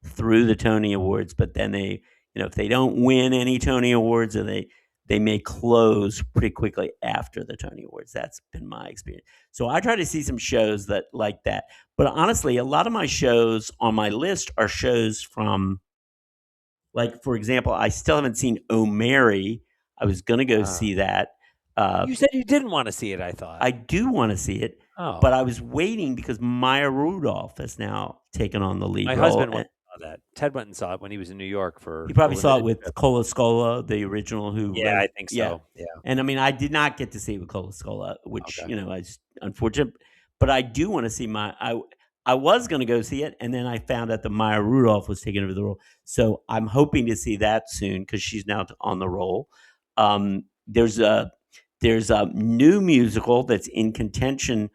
through the Tony Awards, but then they, if they don't win any Tony Awards, or they may close pretty quickly after the Tony Awards. That's been my experience. So I try to see some shows that like that. But honestly, a lot of my shows on my list are shows from, like, for example, I still haven't seen Oh Mary. I was going to go see that.
You said you didn't want to see it, I thought.
I do want to see it, but I was waiting because Maya Rudolph has now taken on the lead
role. My husband went and saw that. Ted went and saw it when he was in New York for.
He probably saw it with Cola Scola, the original.
I think so. Yeah.
And I mean, I did not get to see it with Cola Scola, which is unfortunate. But I do want to see I was going to go see it, and then I found out that Maya Rudolph was taking over the role. So I'm hoping to see that soon because she's now on the roll. There's a new musical that's in contention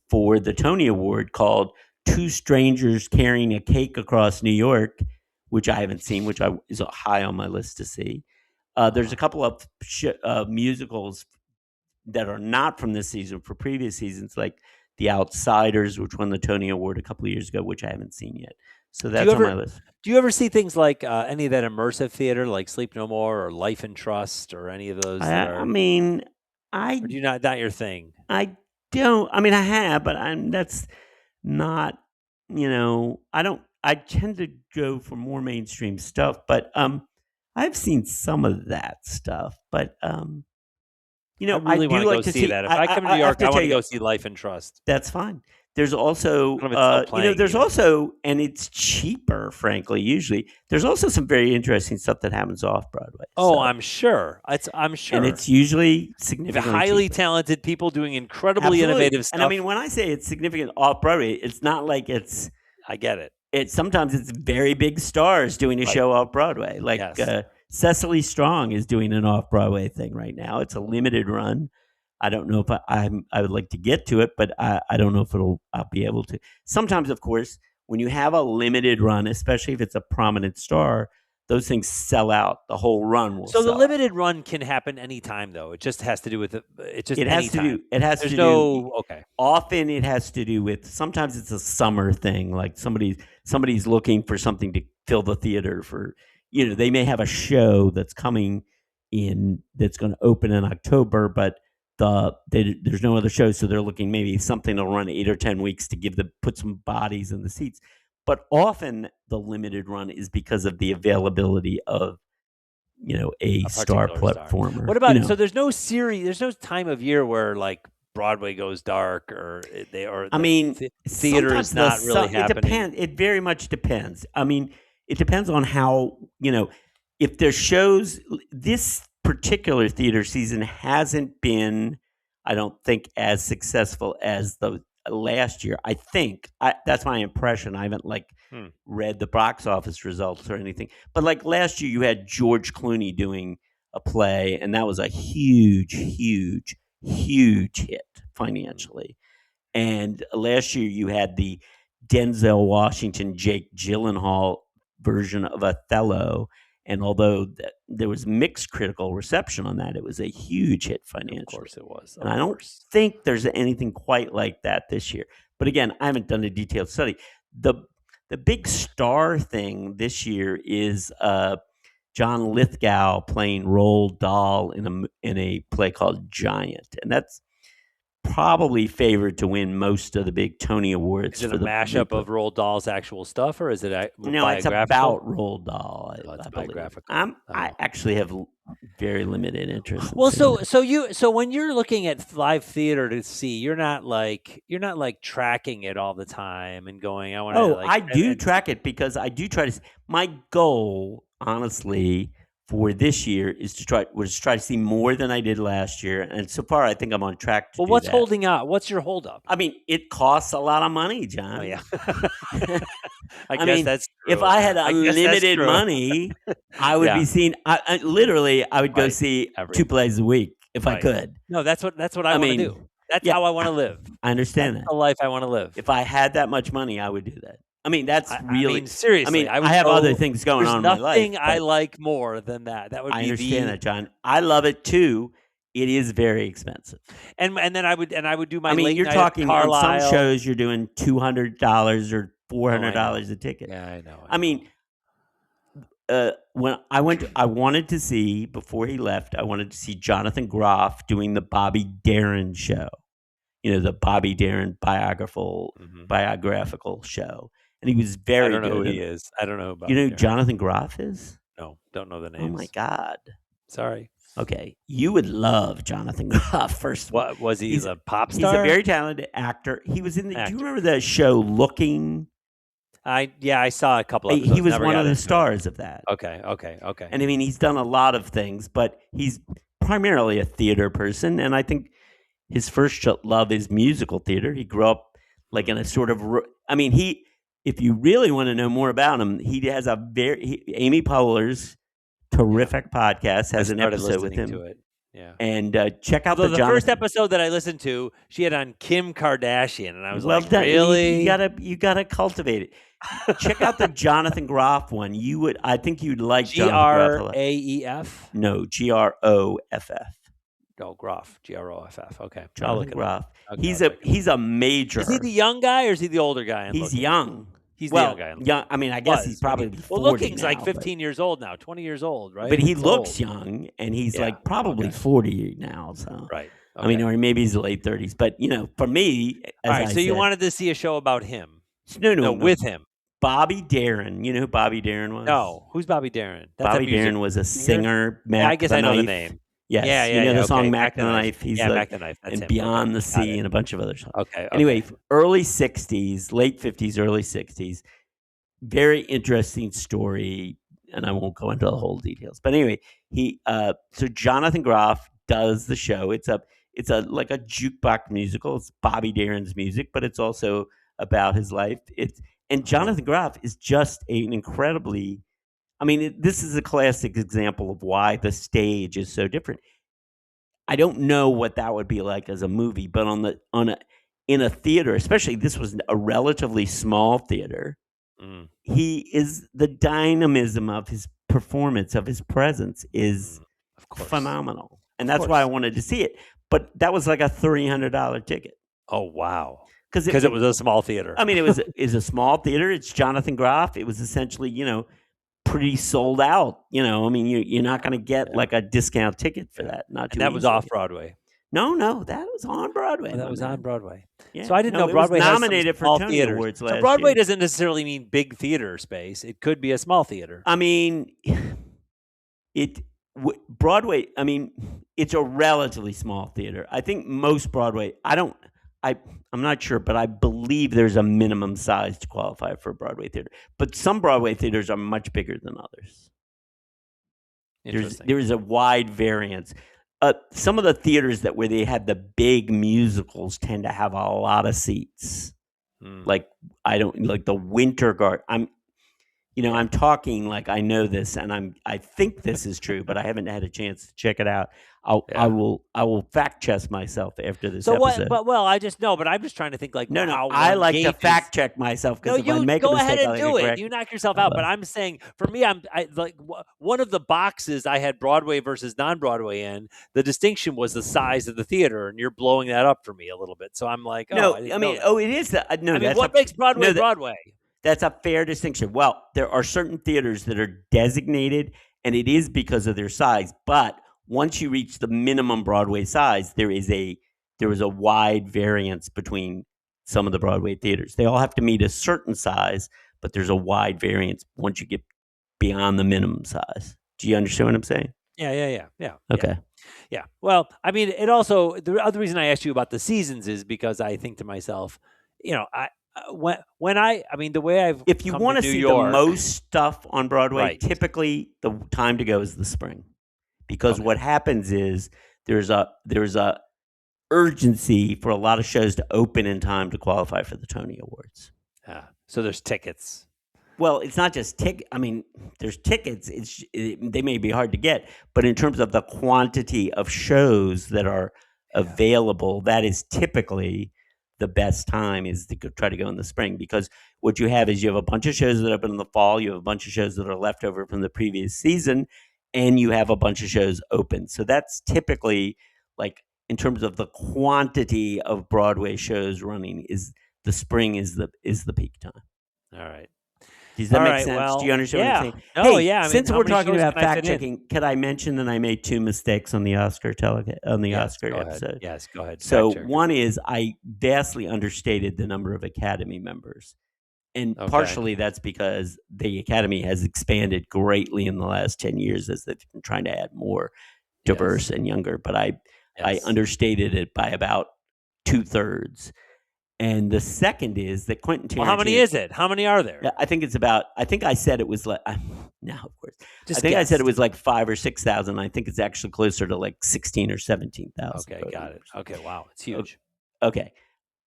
for the Tony Award called Two Strangers Carrying a Cake Across New York, which I haven't seen, which is high on my list to see. There's a couple of musicals that are not from this season, for previous seasons, like The Outsiders, which won the Tony Award a couple of years ago, which I haven't seen yet. So that's on my list.
Do you ever see things like any of that immersive theater, like Sleep No More or Life and Trust, or any of those?
I mean,
or do you not your thing?
I don't. I mean, I have, but that's not. I don't. I tend to go for more mainstream stuff, but I've seen some of that stuff. But
I really want to go see that. If I come to New York, I want to go see Life and Trust.
That's fine. There's also, and it's cheaper, frankly, usually. There's also some very interesting stuff that happens off Broadway.
Oh, so. I'm sure. I'm sure.
And it's usually significantly
highly
cheaper.
Talented people doing incredibly innovative stuff.
And I mean, when I say it's significant off Broadway, it's not like it's...
I get it.
Sometimes it's very big stars doing a show off Broadway. Like Cecily Strong is doing an off Broadway thing right now. It's a limited run. I don't know if I would like to get to it, but I don't know if I'll be able to. Sometimes, of course, when you have a limited run, especially if it's a prominent star, those things sell out. The whole run will sell
out. So the limited run can happen anytime, though. It just has to do with
Often it has to do with, sometimes it's a summer thing, like somebody's looking for something to fill the theater for, they may have a show that's coming in that's going to open in October, but there's no other shows, so they're looking maybe something to run 8 or 10 weeks to put some bodies in the seats. But often the limited run is because of the availability of a star platformer.
What about so there's no time of year where like Broadway goes dark or theater is not really happening.
It very much depends. I mean, it depends on how if there's shows. This particular theater season hasn't been, I don't think, as successful as the last year. I think that's my impression. I haven't read the box office results or anything, but like last year you had George Clooney doing a play, and that was a huge hit financially. And last year you had the Denzel Washington, Jake Gyllenhaal version of Othello. And although there was mixed critical reception on that, it was a huge hit financially. Of
course it was.
And I don't think there's anything quite like that this year. But again, I haven't done a detailed study. The big star thing this year is John Lithgow playing Roald Dahl in a play called Giant. And that's probably favored to win most of the big Tony Awards.
Is it a mashup of Roald Dahl's actual stuff, or is it
No, it's about Roald Dahl.
It's biographical.
I actually have very limited interest.
Well, so when you're looking at live theater to see, you're not like tracking it all the time and going, I want to.
I do track it because I do try to. My goal, honestly, for this year is to try to see more than I did last year, and so far I think I'm on track to.
Well, what's holding up? What's your holdup?
I mean, it costs a lot of money, John.
Oh yeah.
I
guess
mean,
that's
if
true.
I had
I guess that's
unlimited
true.
money, I would
Yeah.
be seen. Literally, I would go
Right.
see
Every
2 plays a week if I
right.
could.
No, that's what I
I
want to
mean,
do. That's
yeah,
how I want to live.
I understand
That's
that.
the life I want to live.
If I had that much money, I would do that. I mean, that's
I
really.
mean, seriously, I would
I have
go,
other things going
there's
on in my life,
nothing I
but
like more than that. That would
I
be
understand
the
that, John. I love it too. It is very expensive.
and then I would do my
I mean,
late
you're
night at
talking on some
Carlisle.
shows, you're doing $200 or $400 a ticket.
Yeah, I know.
I mean, when I wanted to see, before he left, I wanted to see Jonathan Groff doing the Bobby Darin show. You know, the Bobby Darin biographical show. And he was very
I don't know
good.
who he is. I don't know about
You know who
Darin.
Jonathan Groff is?
No, don't know the names.
Oh my God.
Sorry.
Okay. You would love Jonathan Groff, first of all.
What was he?
He's
A pop
He's
star?
a very talented actor. He was in the. Do
Actor.
you remember the show Looking?
I saw a couple of episodes.
He was
never
one
got
of the
into it.
stars of that.
Okay.
And I mean, he's done a lot of things, but he's primarily a theater person. And I think his first love is musical theater. He grew up like in a sort of. I mean, if you really want to know more about him, he has Amy Poehler's terrific podcast has an episode with him.
To it. Yeah.
And check out
the first episode that I listened to, she had on Kim Kardashian, and I was like, really?
You gotta cultivate it. Check out the Jonathan Groff one. I think you'd like Jonathan Groff.
Graef?
No, Groff.
Oh, Groff. Groff. Okay.
Jonathan Groff.
Okay,
he's a major.
Is he the young guy or is he the older guy?
He's young.
He's the young guy.
Young. I mean, I guess he's probably 40
Looking's
now,
like 15 years old now, 20 years old, right?
But he
He's
looks
old.
young, and he's like probably 40 now. So
right. Okay.
I mean, or maybe he's late 30s. But for me,
all right. So you wanted to see a show about him?
No,
with him.
Bobby Darin. You know who Bobby Darin was?
No. Who's Bobby Darin?
Bobby Darin was a singer.
I guess I know the name.
Yes.
Yeah.
You know the song Mac the Knife? He's
Mac the Knife. That's
and
him.
Beyond the Sea and a bunch of other songs.
Okay.
Anyway, early 60s, late 50s, early 60s. Very interesting story, and I won't go into the whole details. But anyway, so Jonathan Groff does the show. It's like a jukebox musical. It's Bobby Darin's music, but it's also about his life. And Jonathan Groff is just an incredibly. I mean, this is a classic example of why the stage is so different. I don't know what that would be like as a movie, but in a theater, especially this was a relatively small theater. He is the dynamism of his performance, of his presence is phenomenal. And that's why I wanted to see it. But that was like a $300 ticket.
Oh, wow.
Because
it was a small theater.
I mean, is a small theater. It's Jonathan Groff. It was essentially, pretty sold out. I mean, you're not going to get like a discount ticket for that. Not too
that was off Broadway.
No, that was on Broadway.
That was on Broadway.
Yeah.
So I didn't know Broadway
was
has
nominated
some small
for Tony
theaters.
Awards last
So Broadway
year.
doesn't necessarily mean big theater space. It could be a small theater.
I mean, Broadway. I mean, it's a relatively small theater. I think most Broadway. I'm not sure, but I believe there's a minimum size to qualify for a Broadway theater. But some Broadway theaters are much bigger than others. There is a wide variance. Some of the theaters where they had the big musicals tend to have a lot of seats. Like the Winter Garden. I'm talking like I know this, and I think this is true, but I haven't had a chance to check it out. I will fact check myself after this episode.
But I'm just trying to think like
no. I like to fact check myself because if I make a mistake,
go ahead and
I'll
do it.
correct.
You knock yourself out. But I'm saying for me, I like one of the boxes I had Broadway versus non-Broadway in. The distinction was the size of the theater, and you're blowing that up for me a little bit. So I'm like,
it is
what makes Broadway Broadway?
That's a fair distinction. Well, there are certain theaters that are designated, and it is because of their size. But once you reach the minimum Broadway size, there is a wide variance between some of the Broadway theaters. They all have to meet a certain size, but there's a wide variance once you get beyond the minimum size. Do you understand what I'm saying?
Yeah.
Okay.
Yeah. Well, I mean, it also the other reason I asked you about the seasons is because I think to myself, the way I've
if you want to see the most stuff on Broadway, typically the time to go is the spring, because what happens is there's a urgency for a lot of shows to open in time to qualify for the Tony Awards.
So there's tickets.
Well, it's not just I mean, there's tickets. They may be hard to get, but in terms of the quantity of shows that are available, that is typically the best time is to try to go in the spring, because what you have is you have a bunch of shows that open in the fall, you have a bunch of shows that are left over from the previous season, and you have a bunch of shows open. So that's typically, like, in terms of the quantity of Broadway shows running, is the spring is the peak time.
All right.
Does that
All
make
right,
sense?
well,
Do you understand what I'm saying?
No,
Hey,
yeah. I mean,
since
how
we're
many
talking
shows
about
can I fit
fact
in?
checking, could I mention that I made 2 mistakes on the Oscar Oscar
Go ahead.
episode?
Yes, go ahead.
So
Fact checker.
one is I vastly understated the number of Academy members. And
Okay.
partially that's because the Academy has expanded greatly in the last 10 years as they've been trying to add more diverse and younger. But I understated it by about 2/3. And the second is that Quentin Tarantino.
Well, how many is it? How many are there?
I think it's about. I think I said it was like. No, of course.
Just
I think I said
guess.
it was like 5,000 or 6,000. I think it's actually closer to like 16,000 or 17,000.
Okay, got it. Okay, wow, it's huge.
Okay.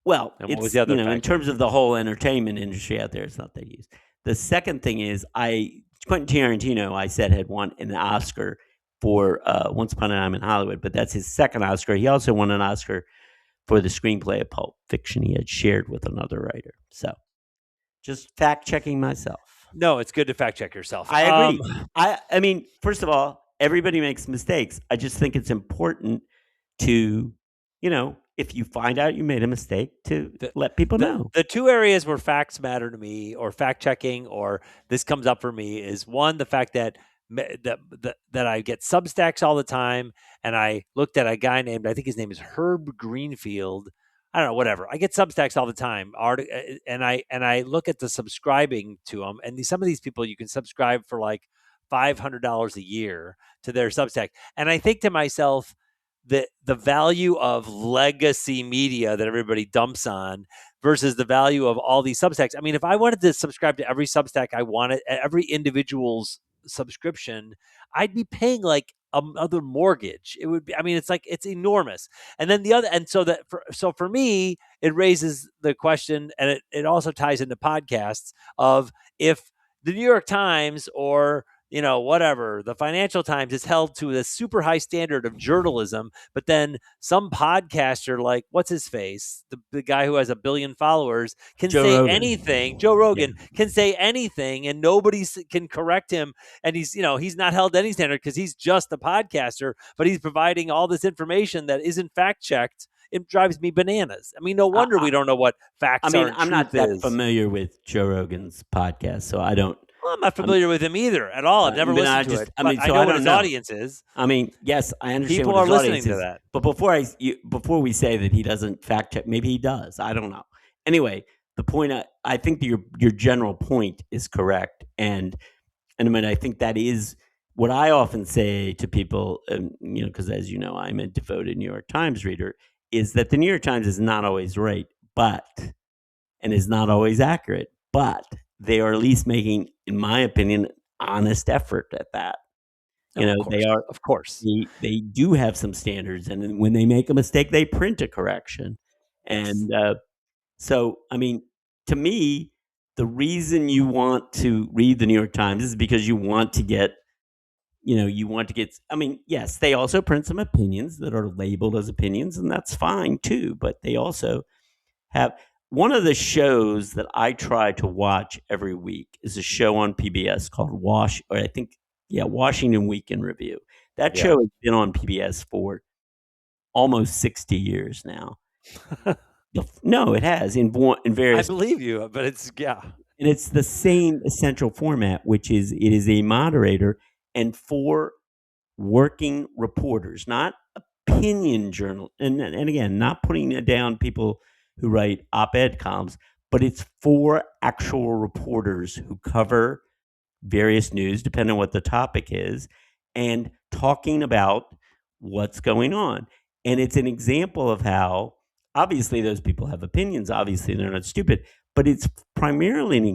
Well,
And what was
it's,
the other
in
factor?
terms of the whole entertainment industry out there, it's not that huge. The second thing is Quentin Tarantino, I said, had won an Oscar for Once Upon a Time in Hollywood, but that's his second Oscar. He also won an Oscar for the screenplay of Pulp Fiction he had shared with another writer. So just fact checking myself.
No, it's good to fact check yourself.
I agree. I mean, first of all, everybody makes mistakes. I just think it's important to, if you find out you made a mistake, to let people know.
The 2 areas where facts matter to me, or fact checking, or this comes up for me, is one, the fact that I get Substacks all the time, and I looked at a guy named, I think his name is Herb Greenfield. I don't know, whatever. I get Substacks all the time, and I look at the subscribing to them, and some of these people you can subscribe for like $500 a year to their Substack, and I think to myself that the value of legacy media that everybody dumps on versus the value of all these Substacks. I mean, if I wanted to subscribe to every Substack I wanted, every individual's subscription, I'd be paying like another mortgage. It would be, I mean, it's enormous. And then so for me, it raises the question, and it also ties into podcasts of, if the New York Times or whatever, the Financial Times is held to a super high standard of journalism, but then some podcaster, like, what's his face? The guy who has 1 billion followers can say anything. Joe Rogan can say anything, and nobody can correct him. And he's not held to any standard because he's just a podcaster, but he's providing all this information that isn't fact checked. It drives me bananas. I mean, no wonder we don't know what facts are. I mean,
I'm not that familiar with Joe Rogan's podcast, so I don't.
Well, I'm not familiar with him either at all. I've never listened to it. I know what his audience is.
I mean, yes, I understand.
People
what
are
his
listening
audience
to
is,
that.
But before we say that he doesn't fact check, maybe he does. I don't know. Anyway, the point I think that your general point is correct, and I mean, I think that is what I often say to people. Because as you know, I'm a devoted New York Times reader. Is that the New York Times is not always right, and is not always accurate, but they are at least making, in my opinion, honest effort at that. They are,
of course,
they do have some standards, and when they make a mistake, they print a correction. And so, I mean, to me, the reason you want to read the New York Times is because you want to get, I mean, yes, they also print some opinions that are labeled as opinions, and that's fine too, but they also have. One of the shows that I try to watch every week is a show on PBS called Washington Week in Review. That show has been on PBS for almost 60 years now. No, it has in various.
I believe you, but it's
and it's the same essential format, which is it is a moderator and 4 working reporters, not opinion journal, and again, not putting down people who write op-ed columns, but it's 4 actual reporters who cover various news, depending on what the topic is, and talking about what's going on. And it's an example of how, obviously, those people have opinions. Obviously, they're not stupid, but it's primarily an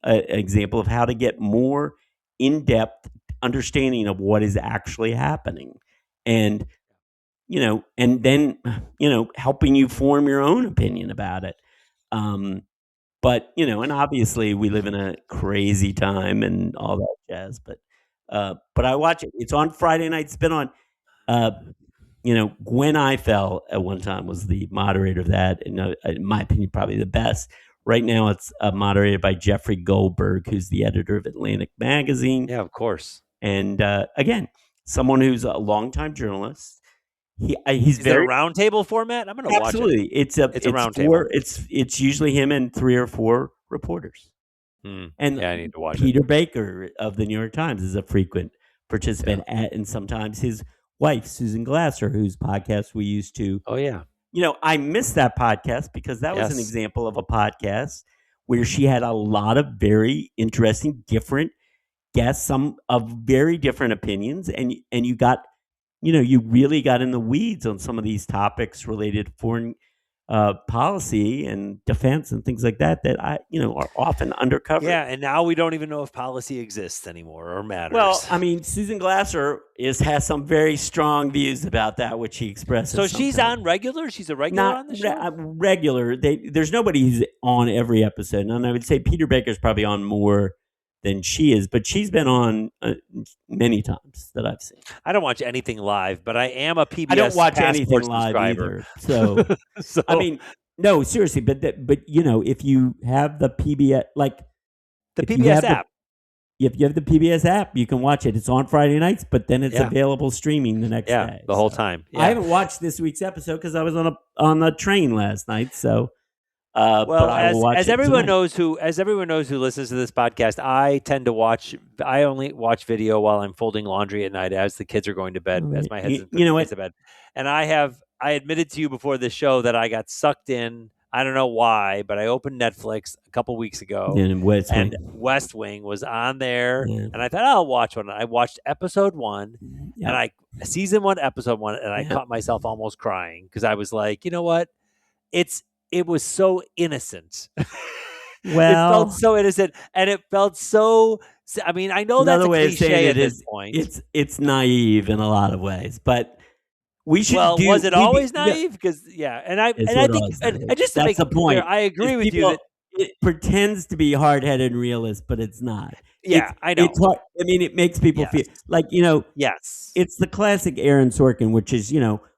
example of how to get more in-depth understanding of what is actually happening. And and then, helping you form your own opinion about it. But, and obviously we live in a crazy time and all that jazz, but I watch it. It's on Friday night. It's been on, uh, Gwen Ifill at one time was the moderator of that, and in my opinion, probably the best. Right now, it's moderated by Jeffrey Goldberg, who's the editor of Atlantic Magazine.
Yeah, of course.
And again, someone who's a longtime journalist. He's
Is
very
it a roundtable format? I'm going to watch it.
absolutely. It's a
roundtable.
It's usually him and 3 or 4 reporters. And
yeah, I need to watch
Peter
it.
Baker of the New York Times is a frequent participant, and sometimes his wife, Susan Glasser, whose podcast we used to.
Oh, yeah.
I missed that podcast because that was an example of a podcast where she had a lot of very interesting, different guests, some of very different opinions, and you got, you really got in the weeds on some of these topics related to foreign policy and defense and things like that are often undercover.
Yeah, and now we don't even know if policy exists anymore or matters.
Well, I mean, Susan Glasser has some very strong views about that, which she expresses.
So she's on regular? She's a regular on the show?
Regular. There's nobody who's on every episode. And I would say Peter Baker's probably on more than she is, but she's been on many times that I've seen.
I don't watch anything live, but I am a PBS
I don't watch anything live
subscriber.
either. So, I mean, no, seriously, but if you have the PBS, like
the PBS app.
If you have the PBS app, you can watch it. It's on Friday nights, but then it's available streaming the next day.
The whole time. Yeah.
I haven't watched this week's episode because I was on a train last night. So,
well, as everyone knows who listens to this podcast, I only watch video while I'm folding laundry at night as the kids are going to bed, as my husband puts the kids to bed. And I admitted to you before the show that I got sucked in. I don't know why, but I opened Netflix a couple weeks ago, and West Wing was on there, and I thought I'll watch one. I watched episode 1, and season 1, episode 1, and I caught myself almost crying because I was like, you know what? It was so innocent. Well, it felt so innocent, and it felt so. I mean, I know that's a cliche at this point.
It's naive in a lot of ways, but we should.
Well, was it always naive? Because and I think just to make the point, clear, I agree with you that
it pretends to be hard-headed and realist, but it's not.
Yeah, I know.
It's hard. I mean, it makes people feel like
Yes,
it's the classic Aaron Sorkin, which is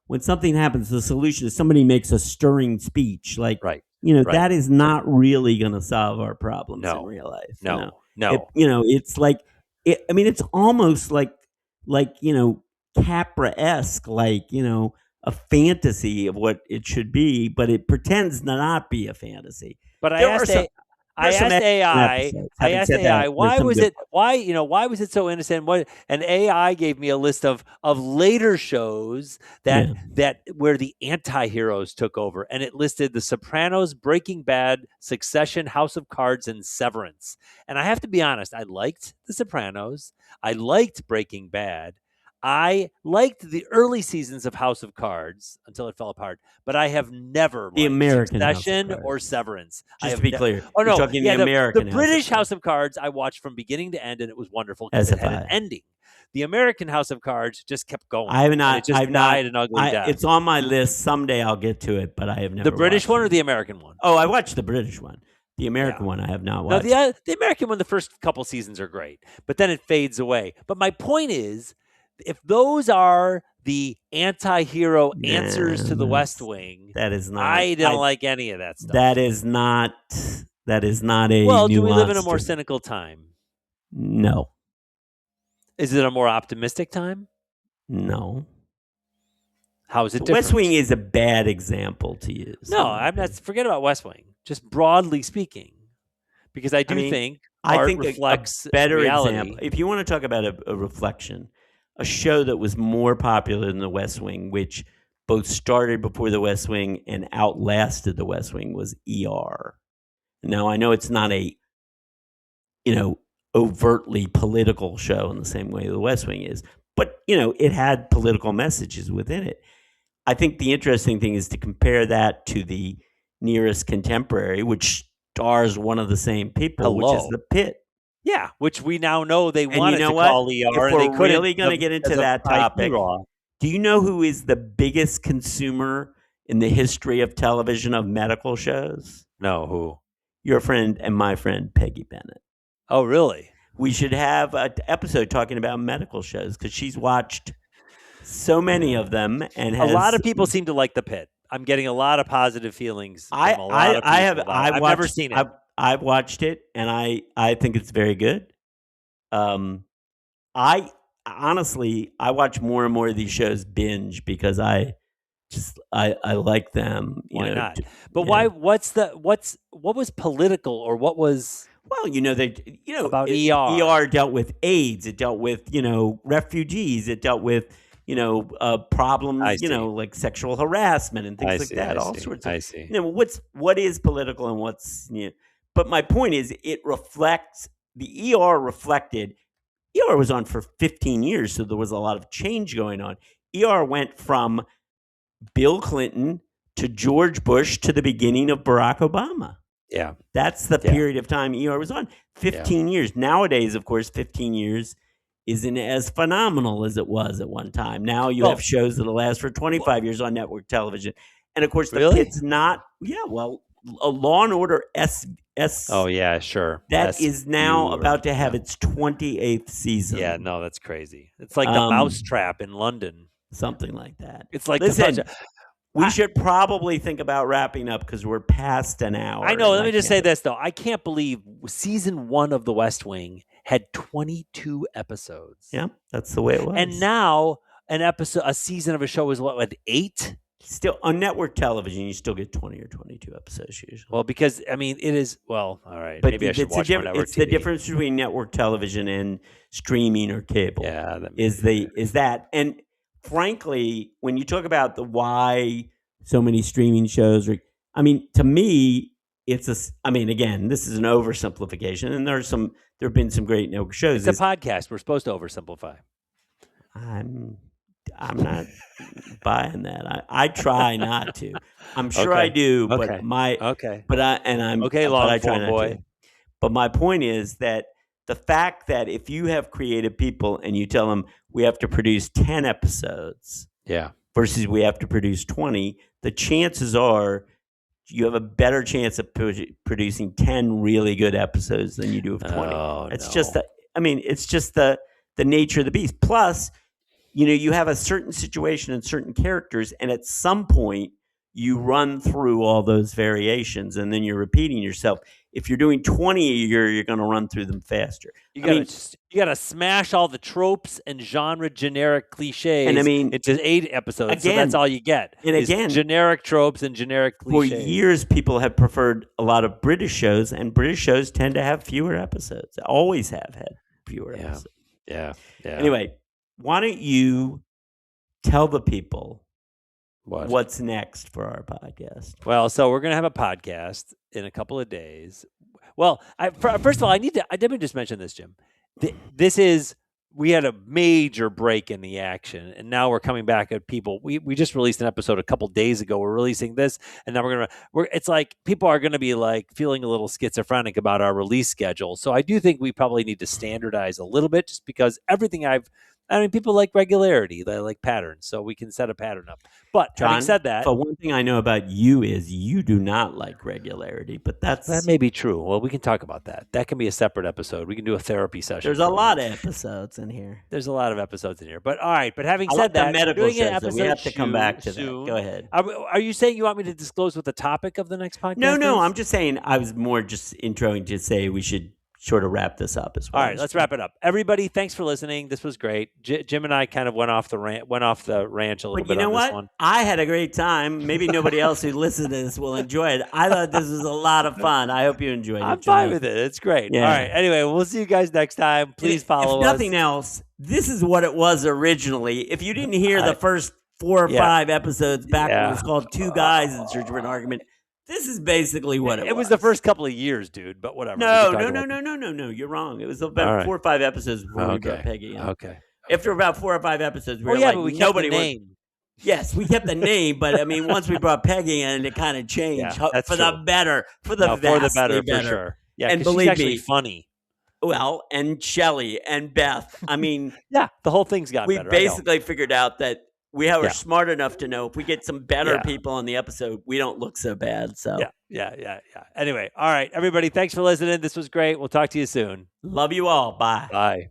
when something happens, the solution is somebody makes a stirring speech. Like, that is not really going to solve our problems in real life.
No.
It's like, it's almost like Capra-esque, like, a fantasy of what it should be, but it pretends to not be a fantasy.
But I asked AI, why was it so innocent? And AI gave me a list of later shows that where the anti-heroes took over, and it listed The Sopranos, Breaking Bad, Succession, House of Cards, and Severance. And I have to be honest, I liked The Sopranos, I liked Breaking Bad, I liked the early seasons of House of Cards until it fell apart, but I have never liked
the American
Succession or Severance.
Just to be clear,
oh no,
the American,
the British House of Cards I watched from beginning to end, and it was wonderful because it had an ending. The American House of Cards just kept going. I've died an ugly death.
It's on my list. Someday I'll get to it, but I have never.
The British one or the American one?
Oh, I watched the British one. The American one I have not watched.
No, the American one, the first couple seasons are great, but then it fades away. But my point is, if those are the anti-hero answers to the West Wing,
that is not.
I don't like any of that stuff.
That is not a.
Well, do we live in a more cynical time?
No.
Is it a more optimistic time?
No.
How is it different?
West Wing is a bad example to use.
No, I'm not. Forget about West Wing. Just broadly speaking, because I think art reflects
a better
reality.
Example. If you want to talk about a reflection. A show that was more popular than The West Wing, which both started before The West Wing and outlasted The West Wing, was ER. Now, I know it's not a, overtly political show in the same way The West Wing is, but, it had political messages within it. I think the interesting thing is to compare that to the nearest contemporary, which stars one of the same people, which is The Pit.
Yeah, which we now know they wanted
to
call ER.
If we're really going to get into that topic, do you know who is the biggest consumer in the history of television of medical shows?
No, who?
your friend and my friend Peggy Bennett.
Oh, really?
We should have an episode talking about medical shows because she's watched so many of them and has
a lot of people seem to like The Pit. I'm getting a lot of positive feelings from a lot of people. I've never seen it.
I've watched it, and I think it's very good. I honestly watch more and more of these shows binge because I like them.
Why not? But why? What was political or what was?
Well,
about ER.
ER dealt with AIDS. It dealt with refugees. It dealt with problems. Like sexual harassment and things like that. All sorts of.
I see.
What is political and what's. But my point is, it reflects the ER reflected. ER was on for 15 years, so there was a lot of change going on. ER went from Bill Clinton to George Bush to the beginning of Barack Obama.
Yeah.
That's the period of time ER was on. 15 years. Nowadays, of course, 15 years isn't as phenomenal as it was at one time. Now you have shows that'll last for 25 years on network television. And, of course, the Pit's not – a Law and Order S.
Oh, yeah, sure.
That is now about to have its 28th season.
Yeah, no, that's crazy. It's like the Mousetrap in London.
Something like that.
It's like
we should probably think about wrapping up because we're past an hour.
I know. Let me just say this, though. I can't believe season 1 of The West Wing had 22 episodes.
Yeah, that's the way it was.
And now a season of a show is what, 8?
Still on network television, you still get 20 or 22 episodes usually.
Well, because it is. Well, all right.
But
maybe I should watch more network
It's
TV.
the difference between network television and streaming or cable.
Yeah,
is that. And frankly, when you talk about why so many streaming shows are, to me, again, this is an oversimplification, and there have been some great network shows.
It's a podcast. We're supposed to oversimplify.
I'm not buying that. I try not to. I'm sure I do, but
I'm
long form boy. But my point is that the fact that if you have creative people and you tell them we have to produce 10 episodes, versus we have to produce 20, the chances are you have a better chance of producing 10 really good episodes than you do of 20. It's just the nature of the beast. Plus, you have a certain situation and certain characters, and at some point you run through all those variations, and then you're repeating yourself. If you're doing 20 a year, you're going to run through them faster.
You got to smash all the tropes and genre generic cliches into 8 episodes.
Again,
so that's all you get.
And again,
generic tropes and generic cliches.
For years, people have preferred a lot of British shows, and British shows tend to have fewer episodes. They always have had fewer episodes.
Yeah.
Anyway, why don't you tell the people what's next for our podcast?
Well, so we're going to have a podcast in a couple of days. Well, first of all, let me just mention this, Jim. We had a major break in the action, and now we're coming back at people. We just released an episode a couple days ago. We're releasing this, and now it's like people are going to be like feeling a little schizophrenic about our release schedule. So I do think we probably need to standardize a little bit, just because people like regularity. They like patterns, so we can set a pattern up. But
John,
having said that,
but one thing I know about you is you do not like regularity. But that
may be true. Well, we can talk about that. That can be a separate episode. We can do a therapy session.
There's a lot of episodes in here.
There's a lot of episodes in here. But all right. But having said that,
we're doing an
episode.
We have to come back to
soon.
that. Go ahead.
Are you saying you want me to disclose what the topic of the next podcast is?
No. I'm just saying. I was more just introing to say we should sort of wrap this up as well.
All right, let's wrap it up. Everybody, thanks for listening. This was great. Jim and I kind of went off the ranch a little bit.
But you know what?
This one.
I had a great time. Maybe nobody else who listened to this will enjoy it. I thought this was a lot of fun. I hope you enjoyed it.
I'm fine with it. It's great.
Yeah.
All right. Anyway, we'll see you guys next time. Please follow us.
If nothing else, this is what it was originally. If you didn't hear the first 4 or 5 episodes back when it was called Two Guys in Search of an Argument, this is basically what it was.
It was the first couple of years, dude, but whatever.
No. You're wrong. It was about 4 or 5 episodes before we got Peggy.
Okay.
After about 4 or 5 episodes, we were
but we kept the name.
Yes, we kept the name, but once we brought Peggy in, it kind of changed for the better, for the better,
for sure. Yeah,
and
believe she's actually funny.
Well, and Shelley and Beth.
The whole thing's gotten better.
We basically figured out that we are smart enough to know if we get some better people on the episode, we don't look so bad. So
yeah. Anyway, all right, everybody, thanks for listening. This was great. We'll talk to you soon.
Love you all. Bye.
Bye.